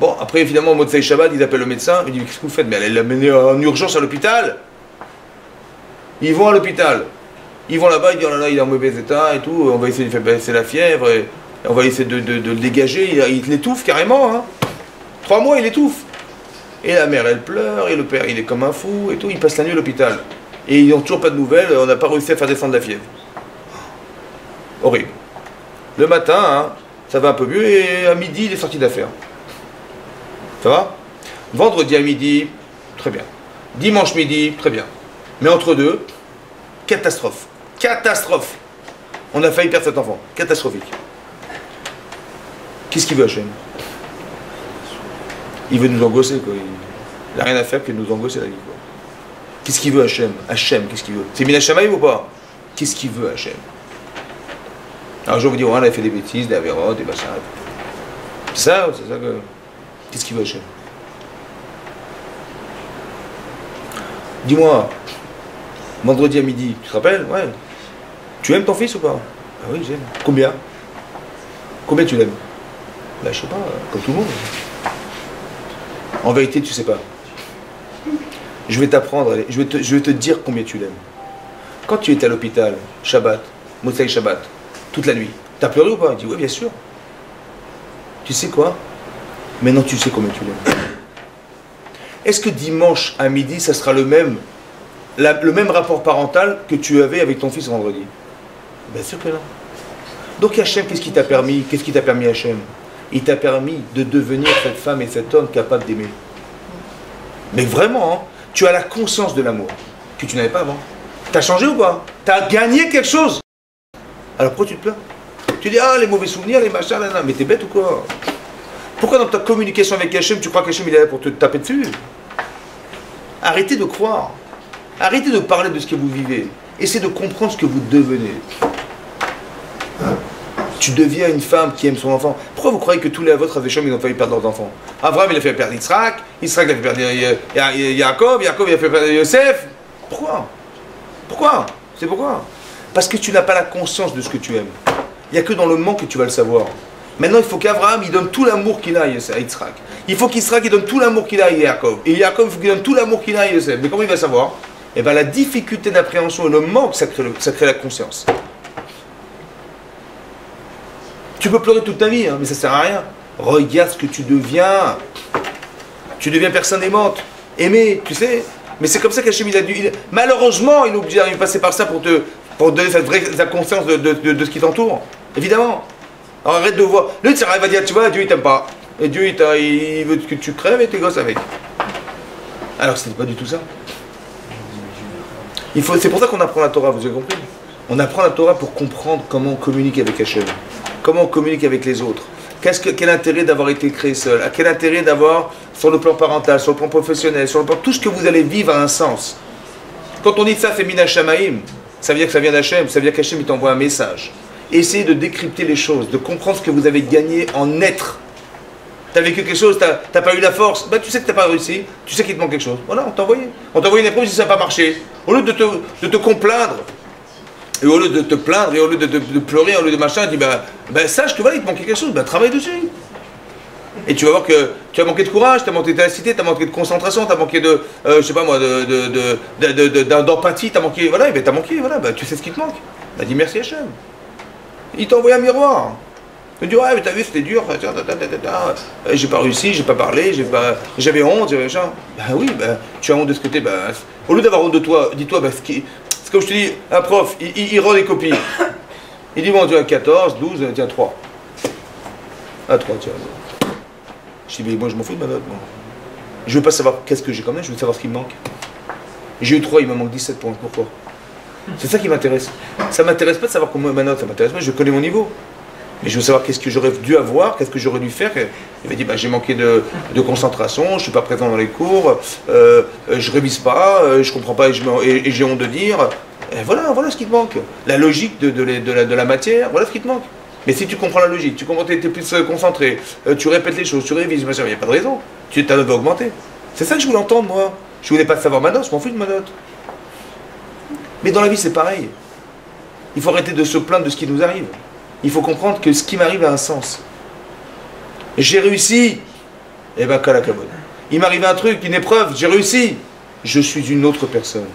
Bon, après évidemment Motsei Shabbat, ils appellent le médecin, ils disent qu'est-ce que vous faites? Mais elle l'a mené en urgence à l'hôpital. Ils vont à l'hôpital. Ils vont là-bas, ils disent oh là là, il est en mauvais état et tout, on va essayer de faire baisser la fièvre, et on va essayer de le dégager, il l'étouffe carrément. Hein. 3 mois, il étouffe. Et la mère, elle pleure, et le père, il est comme un fou, et tout, il passe la nuit à l'hôpital. Et ils n'ont toujours pas de nouvelles, on n'a pas réussi à faire descendre la fièvre. Horrible. Le matin, hein, ça va un peu mieux, et à midi, il est sorti d'affaire. Ça va? Vendredi à midi, très bien. Dimanche midi, très bien. Mais entre deux, catastrophe. Catastrophe. On a failli perdre cet enfant. Catastrophique. Qu'est-ce qu'il veut, Hachem? Il veut nous angoisser, quoi. Il n'a rien à faire que de nous angoisser la vie, quoi. Qu'est-ce qu'il veut, Hachem? Hachem, qu'est-ce qu'il veut? C'est Mina Shamayim ou pas? Qu'est-ce qu'il veut, Hachem? Alors, je vais vous dire, on a fait des bêtises, des avérotes, des machins. C'est ça que... Qu'est-ce qu'il veut, Hachem? Dis-moi, vendredi à midi, tu te rappelles? Ouais. Tu aimes ton fils ou pas? Ah oui, j'aime. Combien? Combien tu l'aimes? Ben, je sais pas, comme tout le monde. En vérité, tu sais pas. Je vais t'apprendre, je vais te dire combien tu l'aimes. Quand tu étais à l'hôpital, Shabbat, Motsei Shabbat, toute la nuit, t'as pleuré ou pas? Il dit, oui, bien sûr. Tu sais quoi? Maintenant, tu sais combien tu l'aimes. Est-ce que dimanche à midi, ça sera le même rapport parental que tu avais avec ton fils vendredi? Bien sûr que non. Donc Hachem, qu'est-ce qui t'a permis? Qu'est-ce qui t'a permis, Hachem? Il t'a permis de devenir cette femme et cet homme capable d'aimer. Mais vraiment, hein, tu as la conscience de l'amour que tu n'avais pas avant. T'as changé ou pas? T'as gagné quelque chose. Alors pourquoi tu te plains? Tu dis, ah, les mauvais souvenirs, les machins, là, là. Mais t'es bête ou quoi? Pourquoi dans ta communication avec Hachem, tu crois qu'Hachem il est là pour te taper dessus? Arrêtez de croire. Arrêtez de parler de ce que vous vivez. Essayez de comprendre ce que vous devenez. Tu deviens une femme qui aime son enfant. Pourquoi vous croyez que tous les vôtres avec Hachem, ils ont failli perdre leurs enfants? Abraham, il a fait perdre Yitzhak, Yitzhak, il a fait perdre Yaakov, Yaakov, il a fait perdre Yosef. Pourquoi? Pourquoi? C'est pourquoi? Parce que tu n'as pas la conscience de ce que tu aimes. Il n'y a que dans le manque que tu vas le savoir. Maintenant, il faut qu'Abraham, il donne tout l'amour qu'il a à Yitzhak. Il faut qu'Israël donne tout l'amour qu'il a à Yaakov. Et Yaakov, il faut qu'il donne tout l'amour qu'il a à Yosef. Mais comment il va savoir? Eh bien, la difficulté d'appréhension et le manque, ça crée la conscience. Tu peux pleurer toute ta vie, hein, mais ça ne sert à rien. Regarde ce que tu deviens. Tu deviens personne aimante. Aimée, tu sais. Mais c'est comme ça qu'Hachem, malheureusement, il est obligé de passer par ça pour te donner sa conscience de ce qui t'entoure. Évidemment. Alors arrête de voir. Lui, ça va dire, tu vois, Dieu, il t'aime pas. Et Dieu, il veut que tu crèves et tes gosses avec. Alors, ce n'est pas du tout ça. C'est pour ça qu'on apprend la Torah, vous avez compris? On apprend la Torah pour comprendre comment on communique avec Hachem. Comment on communique avec les autres. Quel intérêt d'avoir été créé seul? Quel intérêt d'avoir, sur le plan parental, sur le plan professionnel, sur le plan... Tout ce que vous allez vivre a un sens. Quand on dit ça, c'est Mina Shamaim, ça veut dire que ça vient d'Hachem, ça veut dire qu'Hachem, il t'envoie un message. Essayez de décrypter les choses, de comprendre ce que vous avez gagné en être. Tu as vécu quelque chose, tu n'as pas eu la force, ben, tu sais que tu n'as pas réussi, tu sais qu'il te manque quelque chose. Voilà, on t'a envoyé. On t'a envoyé une épreuve si ça n'a pas marché. Au lieu de te complaindre, et au lieu de te plaindre, et au lieu de pleurer, au lieu de machin, dis sache que voilà, il te manquait quelque chose, travaille dessus. Et tu vas voir que tu as manqué de courage, tu as manqué de ténacité, tu as manqué de concentration, tu as manqué de, je sais pas moi, d'empathie, tu as manqué, voilà, ben, tu sais ce qui te manque. Ben, dis merci Hachem. Il t'a envoyé un miroir. Il dit, ouais, mais t'as vu, c'était dur, j'ai pas réussi, j'ai pas parlé, j'avais honte, j'avais machin. Ben oui, ben, tu as honte de ce que t'es, ben, au lieu d'avoir honte de toi, dis-toi, ben, c'est comme je te dis, un prof, il rend des copies. Il dit, bon, tu as 14, 12, tiens, 3. Ah, 3, tiens. Je dis, mais moi, je m'en fous de ma note, moi. Je veux pas savoir qu'est-ce que j'ai comme note, je veux savoir ce qui me manque. J'ai eu 3, il me manque 17 points, pourquoi? C'est ça qui m'intéresse. Ça m'intéresse pas de savoir comment ma note, ça m'intéresse pas, je connais mon niveau. Mais je veux savoir qu'est-ce que j'aurais dû avoir, qu'est-ce que j'aurais dû faire. Il m'a dit, bah, j'ai manqué de concentration, je ne suis pas présent dans les cours, je révise pas, je comprends pas et j'ai honte de dire. Et voilà ce qui te manque. La logique de la matière, voilà ce qui te manque. Mais si tu comprends la logique, tu comprends, tu es plus concentré, tu répètes les choses, tu révises, il n'y a pas de raison. Ta note va augmenter. C'est ça que je voulais entendre, moi. Je voulais pas savoir ma note, je m'en fous de ma note. Mais dans la vie, c'est pareil. Il faut arrêter de se plaindre de ce qui nous arrive. Il faut comprendre que ce qui m'arrive a un sens. J'ai réussi, eh ben, kalakabod. Il m'arrive un truc, une épreuve, j'ai réussi. Je suis une autre personne.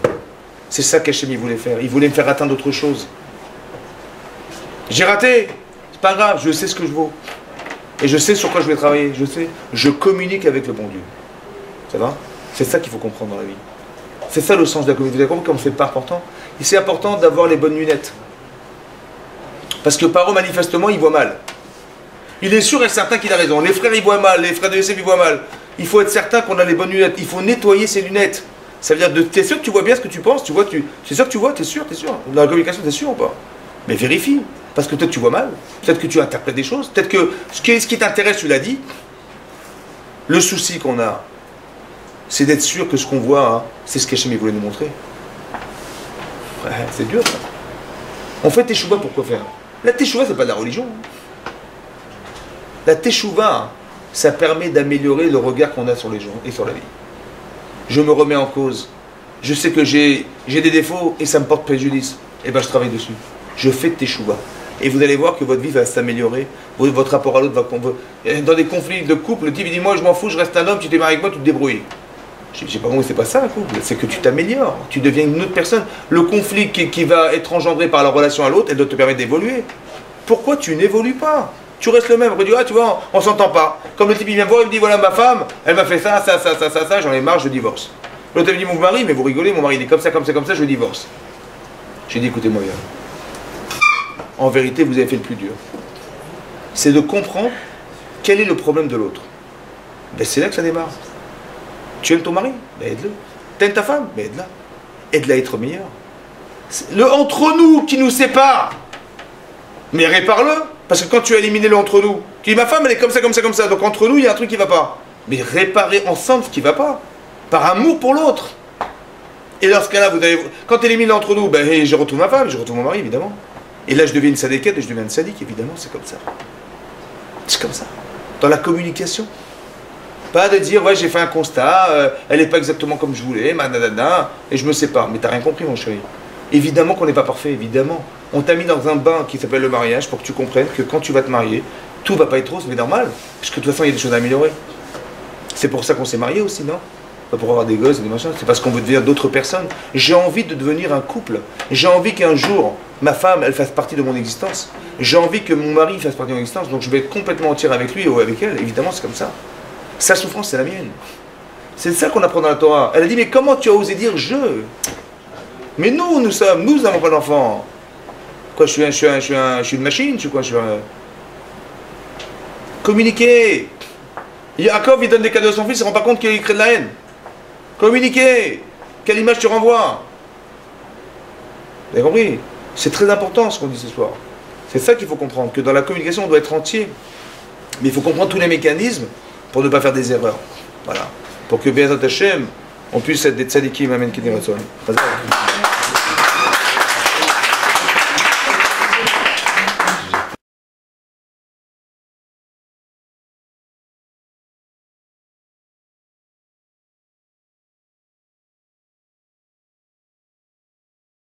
C'est ça qu'Hachem voulait faire. Il voulait me faire atteindre autre chose. J'ai raté, c'est pas grave, je sais ce que je vaux. Et je sais sur quoi je vais travailler, je sais. Je communique avec le bon Dieu. Ça va? C'est ça qu'il faut comprendre dans la vie. C'est ça le sens de la communauté. Vous avez compris comme c'est pas important? Et c'est important d'avoir les bonnes lunettes. Parce que Paro, manifestement, il voit mal. Il est sûr et certain qu'il a raison. Les frères, ils voient mal. Les frères de Yosef, ils voient mal. Il faut être certain qu'on a les bonnes lunettes. Il faut nettoyer ses lunettes. Ça veut dire, t'es sûr que tu vois bien ce que tu penses? C'est sûr que tu vois? T'es sûr? Dans la communication, t'es sûr ou pas? Mais vérifie. Parce que peut-être tu vois mal. Peut-être que tu interprètes des choses. Peut-être que ce qui t'intéresse, tu l'as dit. Le souci qu'on a, c'est d'être sûr que ce qu'on voit, hein, c'est ce qu'Hachem voulait nous montrer. Ouais, c'est dur, ça. On fait teshuva pour quoi faire? La teshuva, c'est pas de la religion. La teshuva, ça permet d'améliorer le regard qu'on a sur les gens et sur la vie. Je me remets en cause. Je sais que j'ai des défauts et ça me porte préjudice. Et bien, je travaille dessus. Je fais teshuva. Et vous allez voir que votre vie va s'améliorer. Votre rapport à l'autre va... Dans des conflits de couple, le type il dit, moi je m'en fous, je reste un homme, tu t'es marié avec moi, tu te débrouilles. Je sais pas moi, c'est pas ça un couple, c'est que tu t'améliores, tu deviens une autre personne. Le conflit qui va être engendré par la relation à l'autre, elle doit te permettre d'évoluer. Pourquoi tu n'évolues pas? Tu restes le même, tu dis, ah tu vois, on s'entend pas. Comme le type il vient voir, il me dit, voilà ma femme, elle m'a fait ça, j'en ai marre, je divorce. L'autre il me dit, mon mari, mais vous rigolez, mon mari il est comme ça, je divorce. J'ai dit, écoutez-moi bien. En vérité, vous avez fait le plus dur. C'est de comprendre quel est le problème de l'autre. Ben, c'est là que ça démarre. Tu aimes ton mari? Ben aide-le. T'aimes ta femme? Ben aide-la. Aide-la à être meilleure. Le entre nous qui nous sépare. Mais répare-le. Parce que quand tu as éliminé le entre nous, tu dis ma femme elle est comme ça. Donc entre nous il y a un truc qui ne va pas. Mais réparer ensemble ce qui ne va pas. Par amour pour l'autre. Et dans ce cas-là, quand tu élimines entre nous, ben je retrouve ma femme, je retrouve mon mari évidemment. Et là je deviens une sadéquette et je deviens une sadique évidemment, c'est comme ça. C'est comme ça. Dans la communication. Pas de dire, ouais, j'ai fait un constat, elle n'est pas exactement comme je voulais, et je me sépare. Mais t'as rien compris, mon chéri. Évidemment qu'on n'est pas parfait, évidemment. On t'a mis dans un bain qui s'appelle le mariage pour que tu comprennes que quand tu vas te marier, tout va pas être rose, mais normal, puisque de toute façon il y a des choses à améliorer. C'est pour ça qu'on s'est marié aussi, non? Pas pour avoir des gosses et des machins, c'est parce qu'on veut devenir d'autres personnes. J'ai envie de devenir un couple. J'ai envie qu'un jour, ma femme, elle fasse partie de mon existence. J'ai envie que mon mari fasse partie de mon existence, donc je vais être complètement entier avec lui ou avec elle. Évidemment, c'est comme ça. Sa souffrance, c'est la mienne. C'est ça qu'on apprend dans la Torah. Elle a dit, mais comment tu as osé dire je? Mais nous n'avons pas d'enfants. Quoi, je suis une machine, je suis quoi, Communiquer. Yaakov, il donne des cadeaux à son fils, il ne se rend pas compte qu'il crée de la haine. Communiquer. Quelle image tu renvoies? Vous avez compris? C'est très important ce qu'on dit ce soir. C'est ça qu'il faut comprendre, que dans la communication, on doit être entier. Mais il faut comprendre tous les mécanismes pour ne pas faire des erreurs. Voilà. Pour que Be'ezrat Hashem, on puisse être des tzadikim, amen, qui